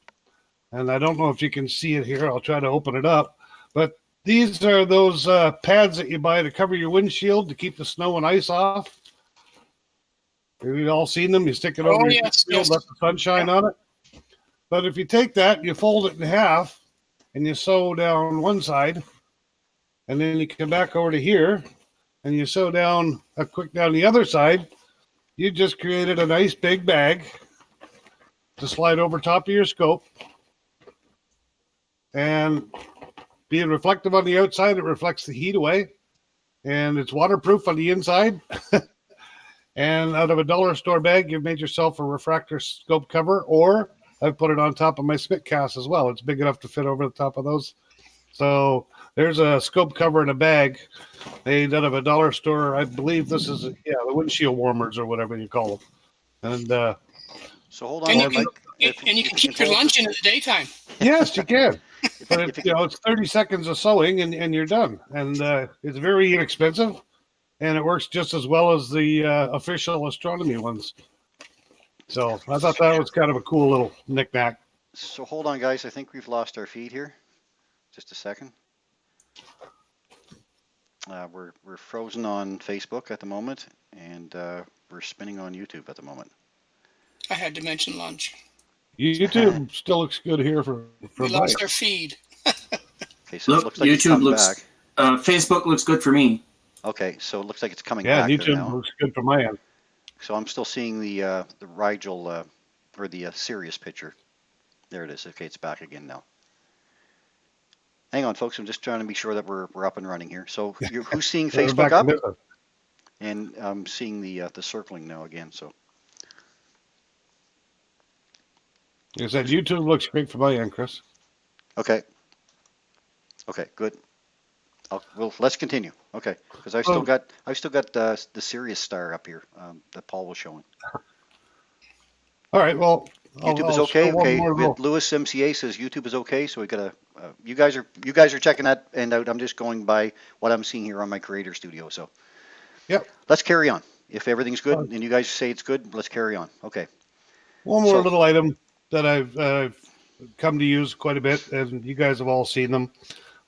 And I don't know if you can see it here. I'll try to open it up. But these are those pads that you buy to cover your windshield to keep the snow and ice off. Have you all seen them? You stick it over your windshield, let the sunshine on it. But if you take that, you fold it in half, and you sew down one side, and then you come back over to here, and you sew down a quick down the other side. You just created a nice big bag to slide over top of your scope. And being reflective on the outside, it reflects the heat away. And it's waterproof on the inside. And out of a dollar store bag, you've made yourself a refractor scope cover, or I've put it on top of my spit cast as well. It's big enough to fit over the top of those. So there's a scope cover in a bag made out of a dollar store. I believe this is, the windshield warmers or whatever you call them. And so hold on, And Mike. you can keep your lunch in the daytime. yes, you can. But it's 30 seconds of sewing and you're done. And it's very inexpensive, and it works just as well as the official astronomy ones. So I thought that was kind of a cool little knick-knack. So hold on, guys. I think we've lost our feed here. Just a second. We're frozen on Facebook at the moment, and we're spinning on YouTube at the moment. I had to mention lunch. YouTube still looks good here for We lost our feed. Okay, so it looks like it's YouTube come looks. back. Facebook looks good for me. Okay, so it looks like it's coming Yeah, back there YouTube now. looks good from my end. So I'm still seeing the Rigel or the Sirius picture. There it is. Okay, it's back again now. Hang on, folks. I'm just trying to be sure that we're up and running here. So who's seeing We're Facebook back to up? business. And I'm seeing the circling now again. So You said YouTube looks great from my end, Chris. okay, good. Well, let's continue. Okay, because I've still got the Sirius star up here that Paul was showing. All right, well, YouTube is I'll okay. show one Okay, more roll. Lewis MCA says YouTube is okay. So we got a. You guys are checking that end out. I'm just going by what I'm seeing here on my Creator Studio. So Yep. let's carry on. If everything's good and you guys say it's good, let's carry on. Okay. One more So- little item that I've come to use quite a bit, and you guys have all seen them.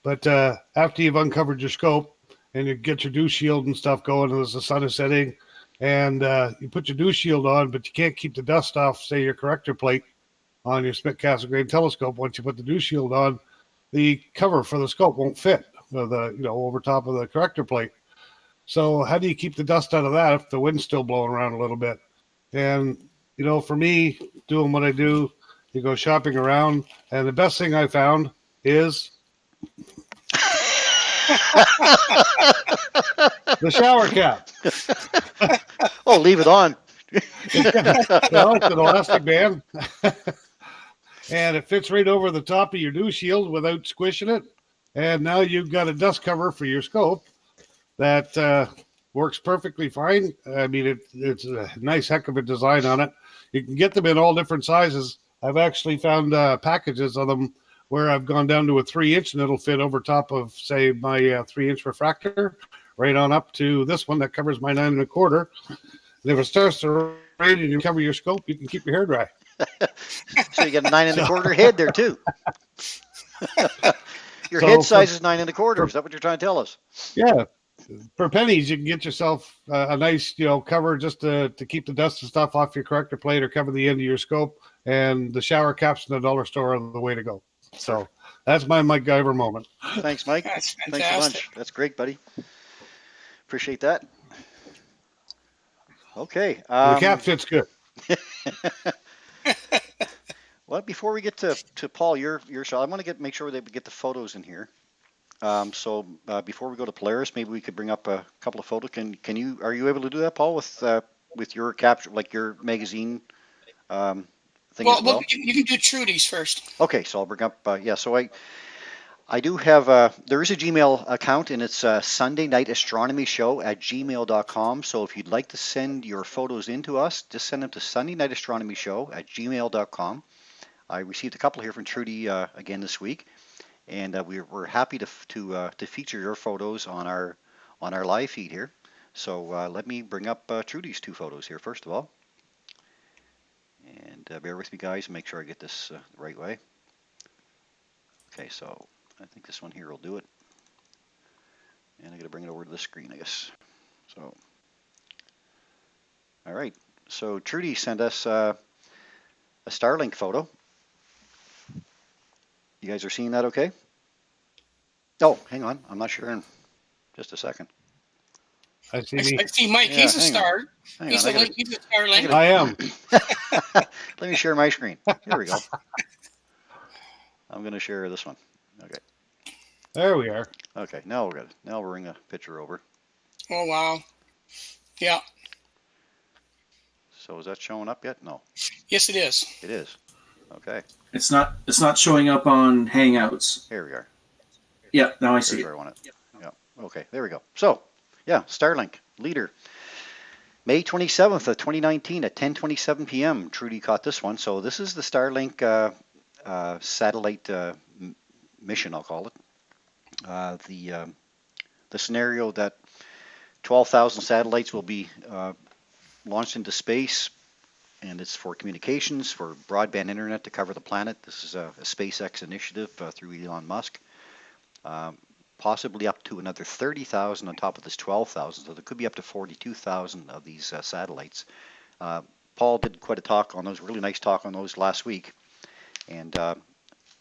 But after you've uncovered your scope and you get your dew shield and stuff going, as the sun is setting, and you put your dew shield on, but you can't keep the dust off, say, your corrector plate on your spit cast grain telescope. Once you put the dew shield on, the cover for the scope won't fit over top of the corrector plate. So how do you keep the dust out of that if the wind's still blowing around a little bit? And for me, doing what I do, you go shopping around, and the best thing I found is the shower cap. Oh, leave it on. It's an elastic band, and it fits right over the top of your dew shield without squishing it. And now you've got a dust cover for your scope that works perfectly fine. I mean, it's a nice heck of a design on it. You can get them in all different sizes. I've actually found packages of them where I've gone down to a 3-inch, and it'll fit over top of, say, my 3-inch refractor, right on up to this one that covers my 9 1/4. And if it starts to rain and you cover your scope, you can keep your hair dry. So you got a 9 1/4 head there too. Your So head size is 9 1/4. Is that what you're trying to tell us? Yeah. For pennies, you can get yourself a nice, cover just to keep the dust and stuff off your corrector plate or cover the end of your scope. And the shower caps in the dollar store are the way to go. So that's my MacGyver moment. Thanks, Mike. That's Thanks a fantastic. bunch. That's great, buddy. Appreciate that. Okay. The cap fits good. Well, before we get to Paul, your shot, I want to make sure that we get the photos in here. So before we go to Polaris, maybe we could bring up a couple of photos. Are you able to do that, Paul, with your capture, like your magazine thing as well. Well, you can do Trudy's first. Okay, so I'll bring up, so I do have, there is a Gmail account, and it's Sunday Night Astronomy Show at gmail.com. So if you'd like to send your photos in to us, just send them to Sunday Night Astronomy Show at gmail.com. I received a couple here from Trudy again this week, and we're happy to feature your photos on our live feed here. So let me bring up Trudy's 2 photos here first of all, and bear with me, guys, and make sure I get this the right way. Okay, so I think this one here will do it, and I got to bring it over to the screen, I guess. So, all right. So Trudy sent us a Starlink photo. You guys are seeing that okay? Oh, hang on. I'm not sure in just a second. I see me. I see Mike. Yeah, he's a hang on. star. Hang He's on, a Starlink. I am. Let me share my screen. Here we go. I'm going to share this one. Okay. There we are. Okay, now we're good. Now we'll bring the picture over. Oh, wow. Yeah. So is that showing up yet? No, Yes, it is. it is. Okay, It's not showing up on Hangouts. here we are. Yeah, now I Here's see it. where I want it. Yeah. Okay, there we go. So, yeah, Starlink leader. May 27th of 2019 at 10:27 p.m. Trudy caught this one. So this is the Starlink satellite mission, I'll call it. The scenario that 12,000 satellites will be launched into space, and it's for communications, for broadband internet to cover the planet. This is a SpaceX initiative through Elon Musk. Possibly up to another 30,000 on top of this 12,000, so there could be up to 42,000 of these satellites. Paul did quite a talk on those, really nice talk on those last week, and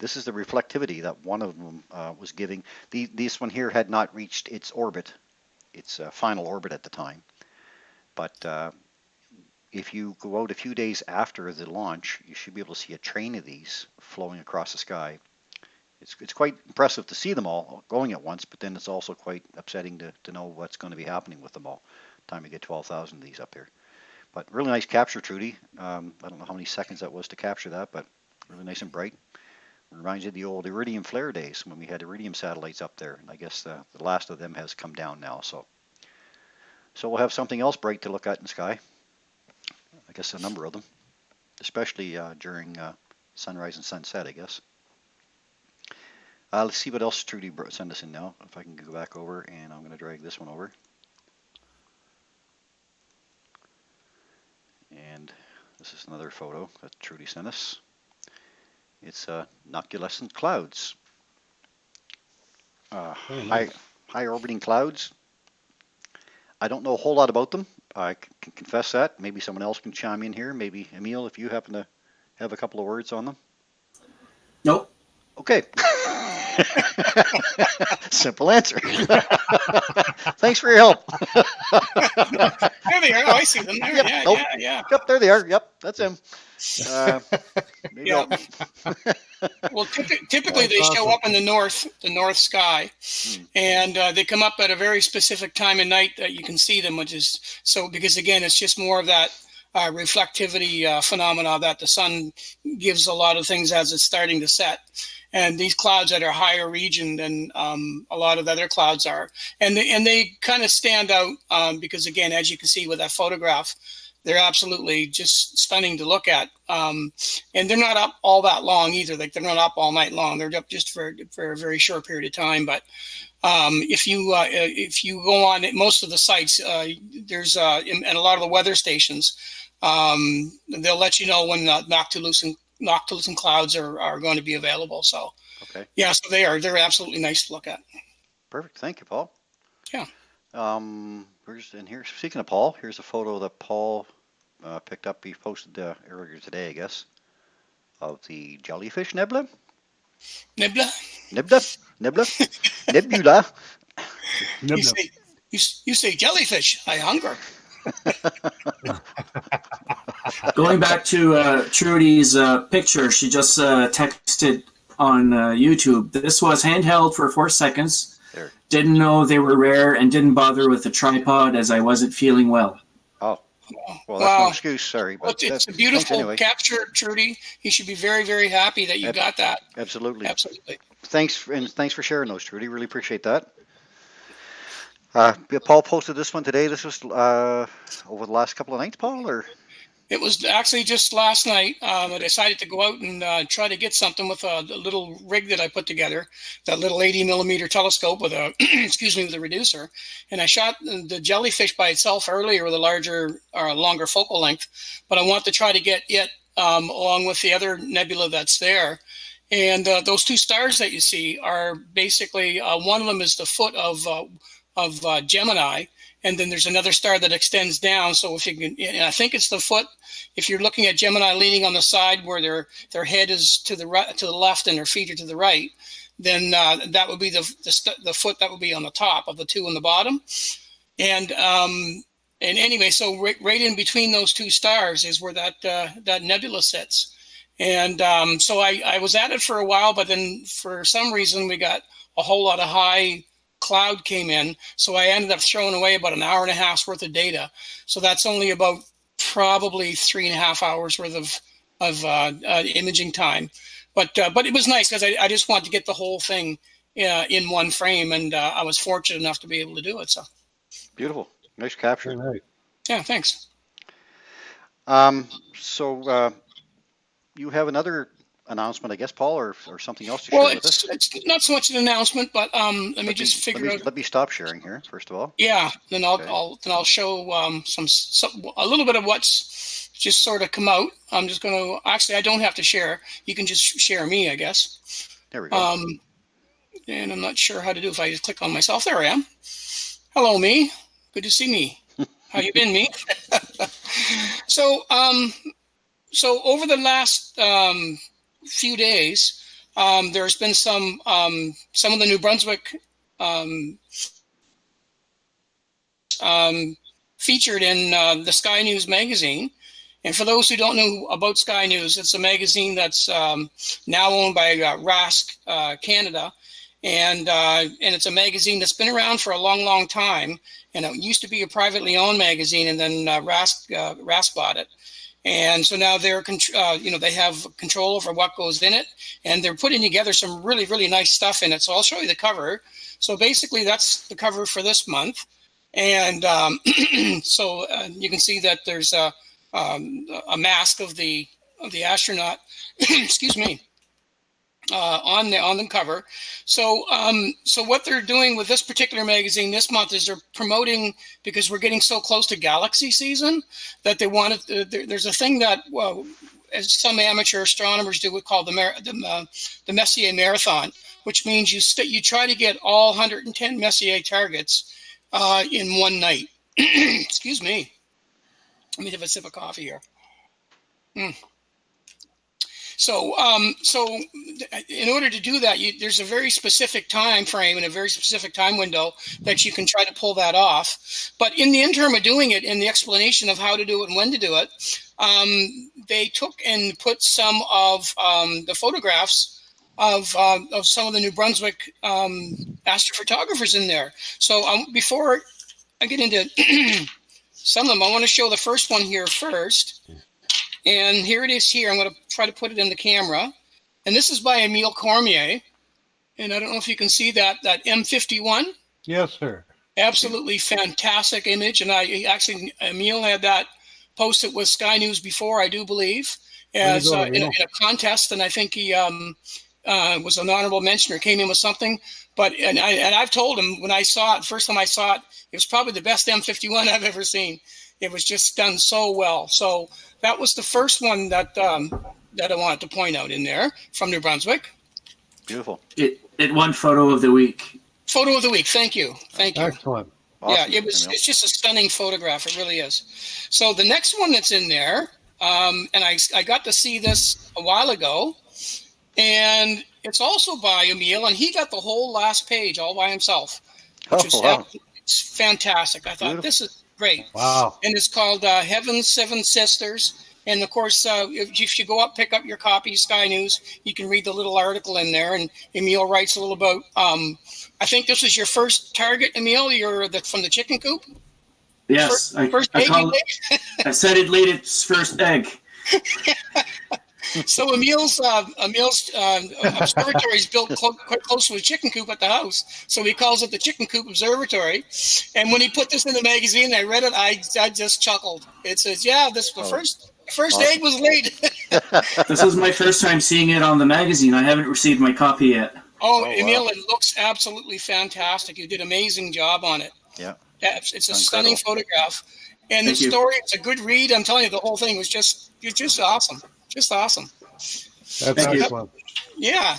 this is the reflectivity that one of them was giving. This one here had not reached its orbit, its final orbit at the time, but if you go out a few days after the launch, you should be able to see a train of these flowing across the sky. It's quite impressive to see them all going at once, but then it's also quite upsetting to know what's going to be happening with them all. Time to get 12,000 of these up there. But really nice capture, Trudy. I don't know how many seconds that was to capture that, but really nice and bright. Reminds you of the old iridium flare days when we had iridium satellites up there. And I guess the last of them has come down now. So we'll have something else bright to look at in the sky. I guess a number of them, especially during sunrise and sunset, I guess. Let's see what else Trudy sent us in now. If I can go back over, and I'm going to drag this one over. And this is another photo that Trudy sent us. It's noctilucent clouds. Nice. High orbiting clouds. I don't know a whole lot about them. I can confess that. Maybe someone else can chime in here. Maybe Emil, if you happen to have a couple of words on them. Nope. Okay. Simple answer. Thanks for your help. There they are. Oh, I see them. There. Yep. Yeah, Nope. yeah. Yep, there they are. Yep, that's him. Maybe Yeah. I'll- Well, typically they That's show awesome. up in the north sky, and they come up at a very specific time of night that you can see them, which is so because again, it's just more of that reflectivity phenomena that the sun gives a lot of things as it's starting to set. And these clouds that are higher region than a lot of other clouds are, and they kind of stand out because again, as you can see with that photograph, they're absolutely just stunning to look at. And they're not up all that long either. Like they're not up all night long. They're up just for a very short period of time. But if you go on most of the sites, there's and a lot of the weather stations, they'll let you know when noctilucent clouds are going to be available. So Okay, yeah, so they're absolutely nice to look at. perfect. Thank you, Paul. Yeah. Here's speaking of Paul, here's a photo that Paul picked up. He posted earlier today, I guess, of the jellyfish nebula. Nibla, Nebula. you say jellyfish. I hunger. Going back to Trudy's picture, she just texted on YouTube. This was handheld for 4 seconds. There. Didn't know they were rare and didn't bother with the tripod as I wasn't feeling well. Oh, Well, that's no Wow. excuse. Sorry, Well, but it's a thanks beautiful anyway. capture, Trudy. You should be very, very happy that you got that. Absolutely. Absolutely. Thanks for sharing those, Trudy. Really appreciate that. Yeah, Paul posted this one today. This was over the last couple of nights, Paul, or It was actually just last night. I decided to go out and try to get something with a little rig that I put together, that little 80 millimeter telescope with a, excuse me, with a reducer. And I shot the jellyfish by itself earlier with a larger or a longer focal length, but I want to try to get it along with the other nebula that's there. And those two stars that you see are basically, one of them is the foot of Gemini, and then there's another star that extends down. So if you can, and I think it's the foot. If you're looking at Gemini leaning on the side where their head is to the right, to the left, and their feet are to the right, then that would be the foot that would be on the top of the two on the bottom. And anyway, so right in between those two stars is where that nebula sits. And so I was at it for a while, but then for some reason we got a whole lot of high cloud came in, so I ended up throwing away about an hour and a half's worth of data. So that's only about probably 3.5 hours worth of imaging time. But it was nice because I just wanted to get the whole thing in one frame, and I was fortunate enough to be able to do it. So beautiful, nice capture. Very nice. yeah, thanks. So you have another announcement, I guess, Paul, or something else to share Well, with us? it's not so much an announcement, but let me just figure out. Let me stop sharing here first of all. Yeah, then Okay. I'll show a little bit of what's just sort of come out. I'm just going to actually I don't have to share. You can just share me, I guess. There we go. And I'm not sure how to do if I just click on myself. There I am. Hello, me. Good to see me. How you been, me? So over the last few days, there's been some of the New Brunswick featured in the Sky News magazine. And for those who don't know about Sky News, it's a magazine that's now owned by Rask Canada, and it's a magazine that's been around for a long, long time. And it used to be a privately owned magazine, and then Rask bought it. And so now they're, they have control over what goes in it, and they're putting together some really, really nice stuff in it. So I'll show you the cover. So basically, that's the cover for this month, and so you can see that there's a mask of the astronaut. Excuse me. On the cover. So what they're doing with this particular magazine this month is they're promoting, because we're getting so close to galaxy season, that they wanted. There's a thing that, well, as some amateur astronomers do, called the Messier Marathon, which means you try to get all 110 Messier targets in one night. Excuse me. Let me have a sip of coffee here. So in order to do that, there's a very specific time frame and a very specific time window that you can try to pull that off. But in the interim of doing it, in the explanation of how to do it and when to do it, they took and put some of the photographs of some of the New Brunswick astrophotographers in there. So before I get into some of them, I want to show the first one here first. And here it is here. I'm going to try to put it in the camera. And this is by Emile Cormier. And I don't know if you can see that M51. Yes, sir. Absolutely fantastic image. And Emile had that posted with Sky News before, I do believe, as in a contest. And I think he was an honorable mention or came in with something. But and I've told him when I saw it, first time I saw it, it was probably the best M51 I've ever seen. It was just done so well. So that was the first one that I wanted to point out in there from New Brunswick. Beautiful. It won photo of the week. Photo of the week. Thank you. Excellent. Awesome. Yeah, it's just a stunning photograph. It really is. So the next one that's in there, and I got to see this a while ago, and it's also by Emile, and he got the whole last page all by himself, which is wow. It's fantastic. I thought, Beautiful. This is great. Wow. And it's called Heaven's Seven Sisters. And of course, if you go up, pick up your copy of Sky News, you can read the little article in there. And Emile writes a little about, I think this was your first target, Emile, from the chicken coop? Yes, First I egg you call it. laid? I said it laid its first egg. So Emil's observatory is built quite close to a chicken coop at the house, so he calls it the Chicken Coop Observatory. And when he put this in the magazine, I read it. I just chuckled. It says, "Yeah, this the first awesome. egg was laid." This is my first time seeing it on the magazine. I haven't received my copy yet. Oh, Oh, Emil, wow. it looks absolutely fantastic. You did an amazing job on it. Yeah, Yeah, it's a incredible. stunning photograph, and the Thank you. story. It's a good read. I'm telling you, the whole thing was just awesome. Just awesome. That's Thank you. excellent. Yeah.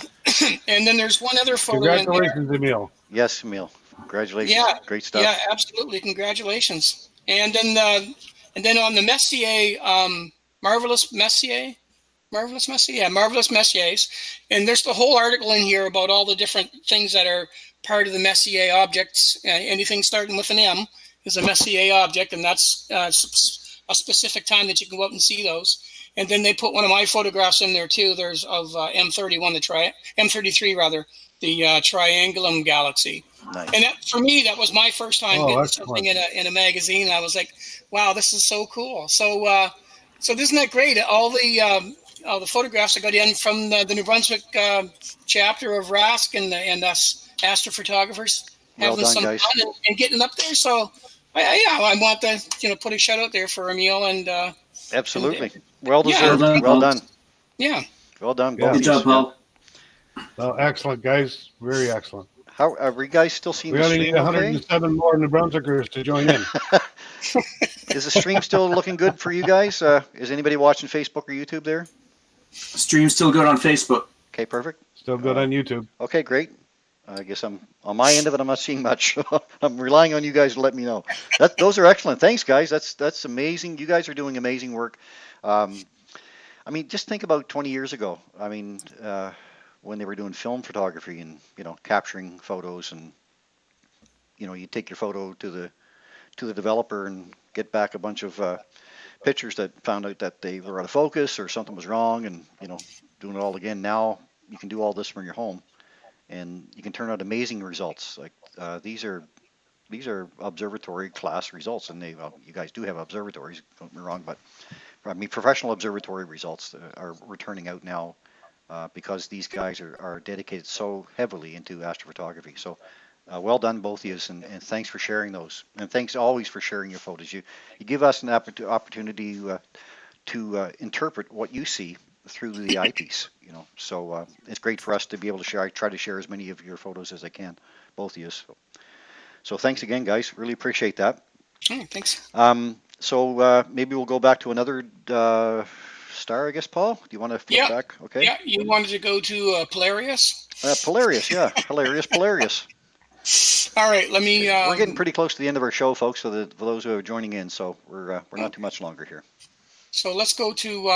And then there's one other photo in there. Congratulations, Emil. Yes, Emil. Congratulations. Yeah, Great stuff. yeah, absolutely. Congratulations. And then on the Messier, Marvelous Messier, yeah, Marvelous Messiers. And there's the whole article in here about all the different things that are part of the Messier objects. Anything starting with an M is a Messier object, and that's a specific time that you can go out and see those. And then they put one of my photographs in there too. There's of M31, M33 rather, the Triangulum Galaxy. Nice. And that, for me, that was my first time Oh, getting excellent. something in a magazine. I was like, wow, this is so cool. So isn't that great? All the photographs I got in from the New Brunswick chapter of RASC and us astrophotographers Well having done, some guys. fun and getting up there. So I want to put a shout out there for Emil and Absolutely. Well Yeah. deserved. Well Well done, done. yeah. Well done. Yeah. Both Good of you. job, Paul. Well, excellent, guys. Very excellent. How are you guys still seeing We the only stream need okay? 107 more New Brunswickers to join in. Is the stream still looking good for you guys? Is anybody watching Facebook or YouTube there? Stream's still good on Facebook. Okay, perfect. Still good on YouTube. Okay, great. I guess I'm on my end of it. I'm not seeing much. I'm relying on you guys to let me know. Those are excellent. Thanks, guys. That's amazing. You guys are doing amazing work. I mean, just think about 20 years ago. I mean, when they were doing film photography and capturing photos, and you take your photo to the developer and get back a bunch of pictures that found out that they were out of focus or something was wrong, and doing it all again. Now you can do all this from your home, and you can turn out amazing results. Like these are observatory class results, and you guys do have observatories. Don't get me wrong, but I mean professional observatory results are returning out now because these guys are dedicated so heavily into astrophotography. So well done, both of you, and thanks for sharing those, and thanks always for sharing your photos. You give us an opportunity to interpret what you see through the eyepiece. So it's great for us to be able to share. I try to share as many of your photos as I can, both of you. So thanks again, guys. Really appreciate that. Oh, thanks. So maybe we'll go back to another star, I guess, Paul. Do you want to flip back? Okay. Yeah, you wanted to go to Polarius? Polarius, yeah. Hilarious Polarius. All right, let me... We're getting pretty close to the end of our show, folks, for those who are joining in, so we're not too much longer here. So let's go to...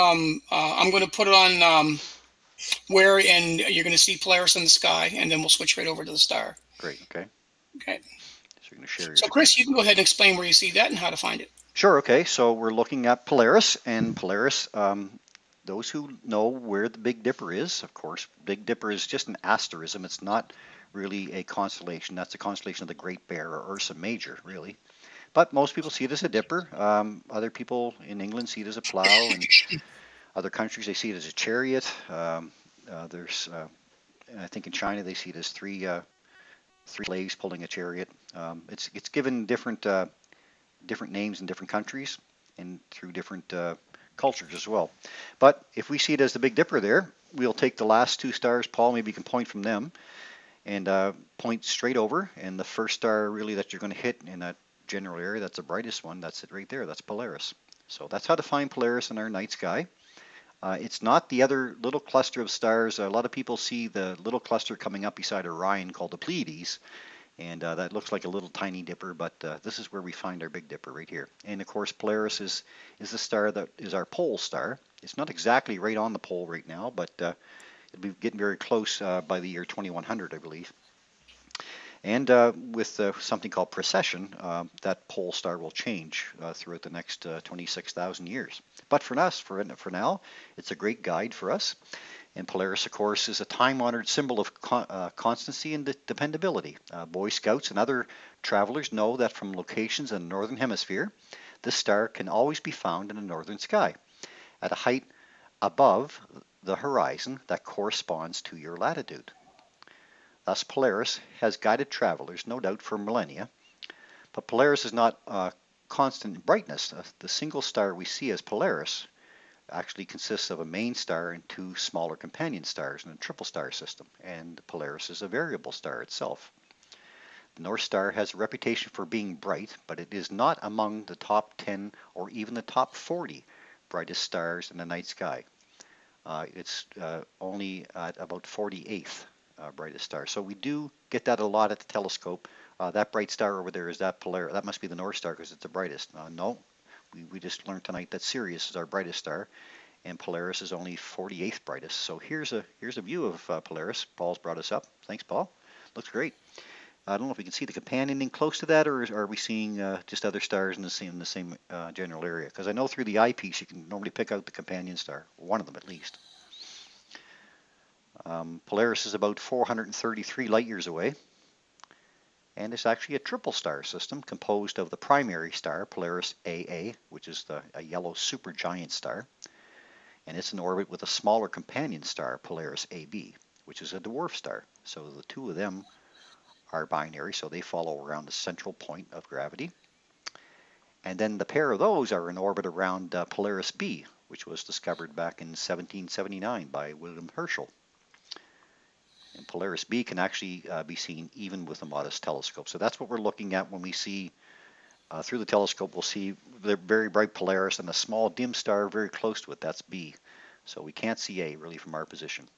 I'm going to put it on where, and you're going to see Polaris in the sky, and then we'll switch right over to the star. Great, okay. Okay. So you're going to share your So Chris, you can go ahead and explain where you see that and how to find it. Sure, okay. So we're looking at Polaris, and Polaris, those who know where the Big Dipper is, of course, Big Dipper is just an asterism. It's not really a constellation. That's a constellation of the Great Bear, or Ursa Major, really. But most people see it as a dipper. Other people in England see it as a plow, and other countries they see it as a chariot. There's, I think in China they see it as three slaves pulling a chariot. It's given different names in different countries and through different cultures as well. But if we see it as the Big Dipper there, we'll take the last two stars. Paul, maybe you can point from them and point straight over. And the first star really that you're going to hit in that general area, that's the brightest one. That's it right there. That's Polaris. So that's how to find Polaris in our night sky. It's not the other little cluster of stars. A lot of people see the little cluster coming up beside Orion called the Pleiades. And that looks like a little tiny dipper, but this is where we find our Big Dipper right here. And of course, Polaris is the star that is our pole star. It's not exactly right on the pole right now, but it'll be getting very close by the year 2100, I believe. And with something called precession, that pole star will change throughout the next 26,000 years. But for us, for now, it's a great guide for us. And Polaris, of course, is a time-honored symbol of constancy and dependability. Boy Scouts and other travelers know that from locations in the northern hemisphere, this star can always be found in the northern sky at a height above the horizon that corresponds to your latitude. Thus, Polaris has guided travelers, no doubt, for millennia. But Polaris is not constant in brightness. The single star we see as Polaris actually consists of a main star and two smaller companion stars in a triple star system, and Polaris is a variable star itself. The North Star has a reputation for being bright, but it is not among the top 10 or even the top 40 brightest stars in the night sky. It's only at about 48th brightest star. So we do get that a lot at the telescope. That bright star over there, is that Polaris? That must be the North Star because it's the brightest. No. We just learned tonight that Sirius is our brightest star, and Polaris is only 48th brightest. So here's a view of Polaris. Paul's brought us up. Thanks, Paul. Looks great. I don't know if we can see the companioning close to that, or are we seeing just other stars in the same general area? Because I know through the eyepiece you can normally pick out the companion star, one of them at least. Polaris is about 433 light years away. And it's actually a triple star system composed of the primary star, Polaris AA, which is a yellow supergiant star. And it's in orbit with a smaller companion star, Polaris AB, which is a dwarf star. So the two of them are binary, so they follow around the central point of gravity. And then the pair of those are in orbit around Polaris B, which was discovered back in 1779 by William Herschel. And Polaris B can actually be seen even with a modest telescope. So that's what we're looking at when we see through the telescope. We'll see the very bright Polaris and a small dim star very close to it. That's B. So we can't see A really from our position.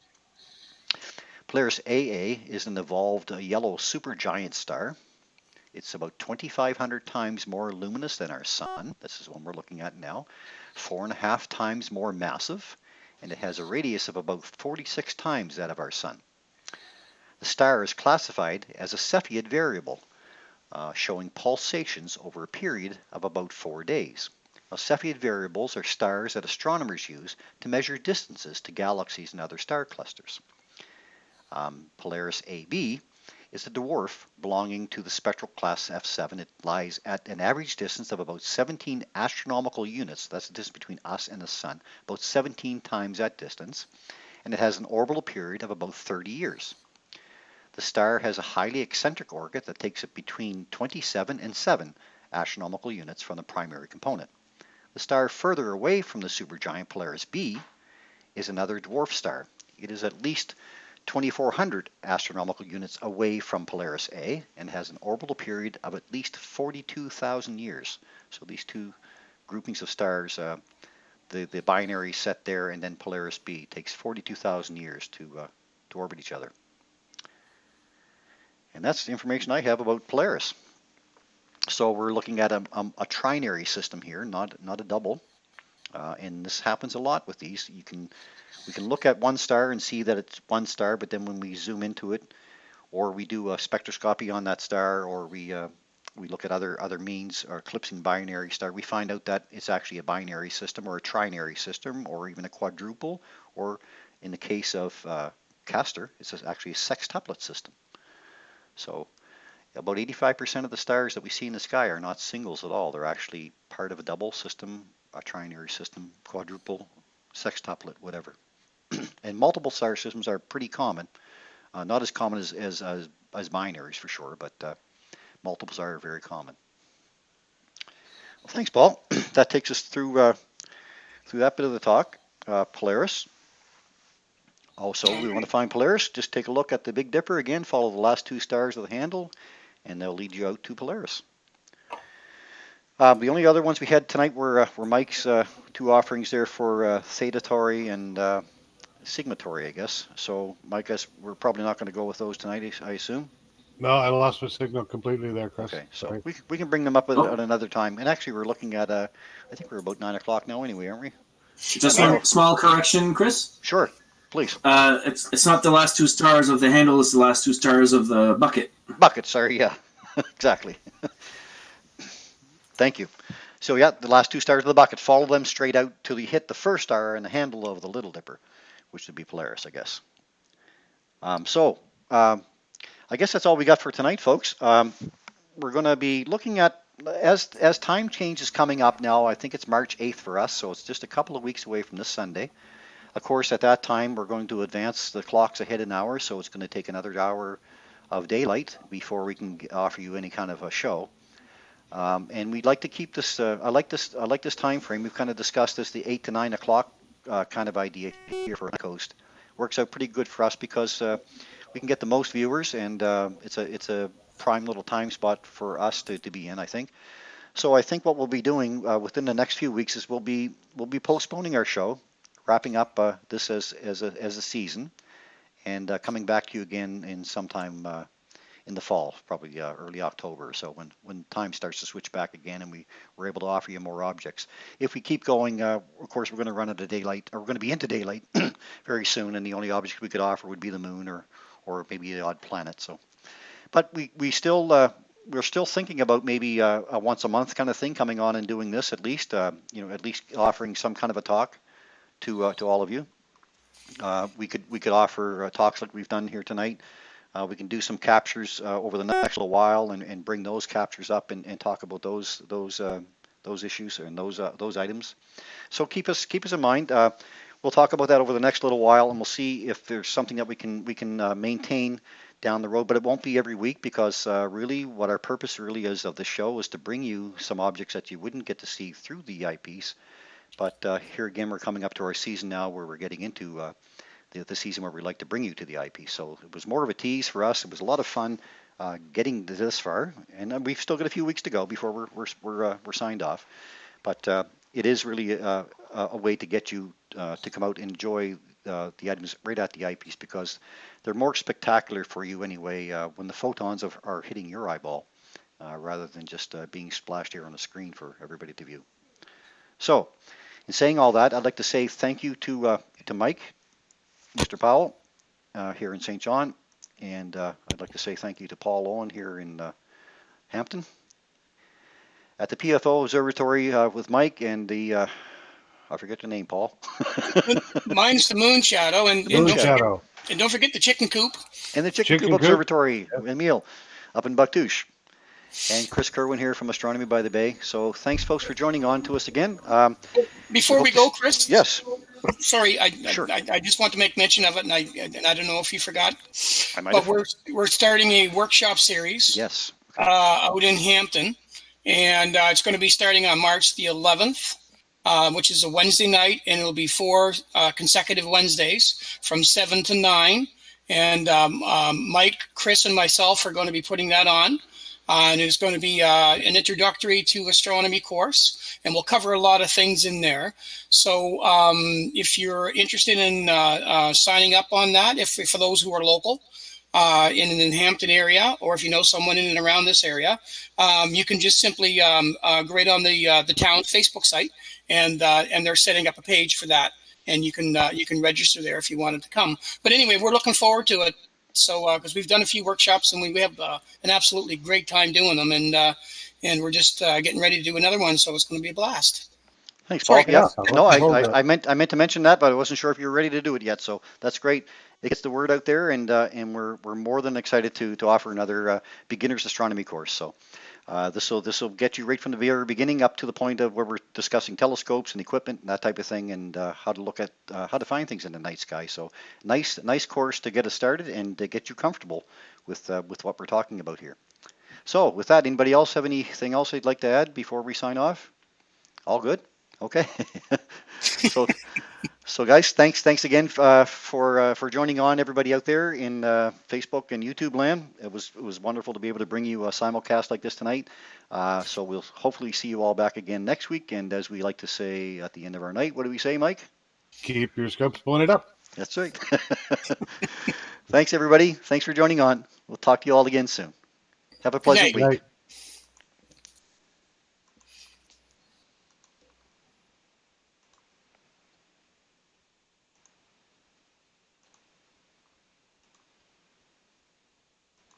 Polaris AA is an evolved yellow supergiant star. It's about 2,500 times more luminous than our sun. This is one we're looking at now. 4.5 times more massive. And it has a radius of about 46 times that of our sun. The star is classified as a Cepheid variable, showing pulsations over a period of about 4 days. Now, Cepheid variables are stars that astronomers use to measure distances to galaxies and other star clusters. Polaris AB is a dwarf belonging to the spectral class F7. It lies at an average distance of about 17 astronomical units. That's the distance between us and the sun, about 17 times that distance. And it has an orbital period of about 30 years. The star has a highly eccentric orbit that takes it between 27 and 7 astronomical units from the primary component. The star further away from the supergiant Polaris B is another dwarf star. It is at least 2,400 astronomical units away from Polaris A and has an orbital period of at least 42,000 years. So these two groupings of stars, the binary set there and then Polaris B, takes 42,000 years to orbit each other. And that's the information I have about Polaris. So we're looking at a trinary system here, not a double. And this happens a lot with these. We can look at one star and see that it's one star, but then when we zoom into it, or we do a spectroscopy on that star, or we look at other means, or eclipsing binary star, we find out that it's actually a binary system, or a trinary system, or even a quadruple, or in the case of Castor, it's actually a sextuplet system. So about 85% of the stars that we see in the sky are not singles at all. They're actually part of a double system, a trinary system, quadruple, sextuplet, whatever. And multiple star systems are pretty common. Not as common as binaries for sure, but multiples are very common. Well, thanks, Paul. That takes us through that bit of the talk. Polaris. Also, we want to find Polaris. Just take a look at the Big Dipper again. Follow the last two stars of the handle, and they'll lead you out to Polaris. The only other ones we had tonight were Mike's two offerings there for Theta Tauri and Sigma Tauri, I guess. So, Mike, we're probably not going to go with those tonight, I assume. No, I lost my signal completely there, Chris. Okay, so Sorry. we can bring them up at another time. And actually, we're looking at, I think we're about 9 o'clock now anyway, aren't we? Just a small correction, Chris. Sure. please. It's not the last two stars of the handle; it's the last two stars of the bucket. Bucket, sorry, yeah, exactly. Thank you. So yeah, the last two stars of the bucket, follow them straight out till you hit the first star in the handle of the Little Dipper, which would be Polaris, I guess. I guess that's all we got for tonight, folks. We're going to be looking at, as time change is coming up now, I think it's March 8th for us, so it's just a couple of weeks away from this Sunday. Of course, at that time, we're going to advance the clocks ahead an hour, so it's going to take another hour of daylight before we can offer you any kind of a show. And we'd like to keep this. I like this time frame. We've kind of discussed this, the 8 to 9 o'clock kind of idea here for the coast. Works out pretty good for us because we can get the most viewers, and it's a prime little time spot for us to be in, I think. So I think what we'll be doing within the next few weeks is we'll be postponing our show, wrapping up this as a season, and coming back to you again in sometime in the fall, probably early October or so, when time starts to switch back again and we're able to offer you more objects. If we keep going, of course, we're going to run into daylight, or we're going to be into daylight very soon, and the only object we could offer would be the moon or maybe the odd planet. So, but we're still thinking about maybe a once a month kind of thing coming on and doing this at least, at least offering some kind of a talk to all of you. We could offer talks like we've done here tonight. We can do some captures over the next little while and bring those captures up and talk about those issues and those items. So keep us in mind. We'll talk about that over the next little while, and we'll see if there's something that we can maintain down the road. But it won't be every week because really what our purpose really is of the show is to bring you some objects that you wouldn't get to see through the eyepiece. But here again, we're coming up to our season now where we're getting into the season where we like to bring you to the eyepiece. So it was more of a tease for us. It was a lot of fun getting this far, and we've still got a few weeks to go before we're signed off. But it is really a way to get you to come out and enjoy the items right at the eyepiece because they're more spectacular for you anyway when the photons are hitting your eyeball rather than just being splashed here on the screen for everybody to view. So, in saying all that, I'd like to say thank you to Mike, Mr. Powell, here in St. John, and I'd like to say thank you to Paul Owen here in Hampton. At the PFO Observatory with Mike and the, I forget the name, Paul. Mine's the Moon Shadow, and don't forget the Chicken Coop. And the Chicken Coop Observatory, Emil, up in Bactouche. And Chris Kerwin here from Astronomy by the Bay. So thanks, folks, for joining on to us again. Before we go, Chris? Yes. Sorry, Sure. I just want to make mention of it, and I don't know if you forgot. I might but have. we're starting a workshop series. Yes. Out in Hampton, and it's going to be starting on March the 11th, which is a Wednesday night, and it'll be 4 consecutive Wednesdays from 7 to 9. And Mike, Chris, and myself are going to be putting that on. And it's going to be an introductory to astronomy course, and we'll cover a lot of things in there. So if you're interested in signing up on that, for those who are local in the Hampton area, or if you know someone in and around this area, you can just simply go right on the town Facebook site, and they're setting up a page for that, and you can register there if you wanted to come. But anyway, we're looking forward to it. So, because we've done a few workshops and we have an absolutely great time doing them, and we're just getting ready to do another one, so it's going to be a blast. Thanks, Paul. Sorry. Yeah, no, I meant to mention that, but I wasn't sure if you were ready to do it yet. So that's great. It gets the word out there, and we're more than excited to offer another beginner's astronomy course. So this will get you right from the very beginning up to the point of where we're discussing telescopes and equipment and that type of thing, and how to look at how to find things in the night sky. So nice course to get us started and to get you comfortable with what we're talking about here. So with that, anybody else have anything else they'd like to add before we sign off? All good? Okay. So guys, thanks again for joining on, everybody out there in Facebook and YouTube land. It was wonderful to be able to bring you a simulcast like this tonight. So we'll hopefully see you all back again next week. And as we like to say at the end of our night, what do we say, Mike? Keep your scopes pointed up. That's right. Thanks, everybody. Thanks for joining on. We'll talk to you all again soon. Have a pleasant week. Night.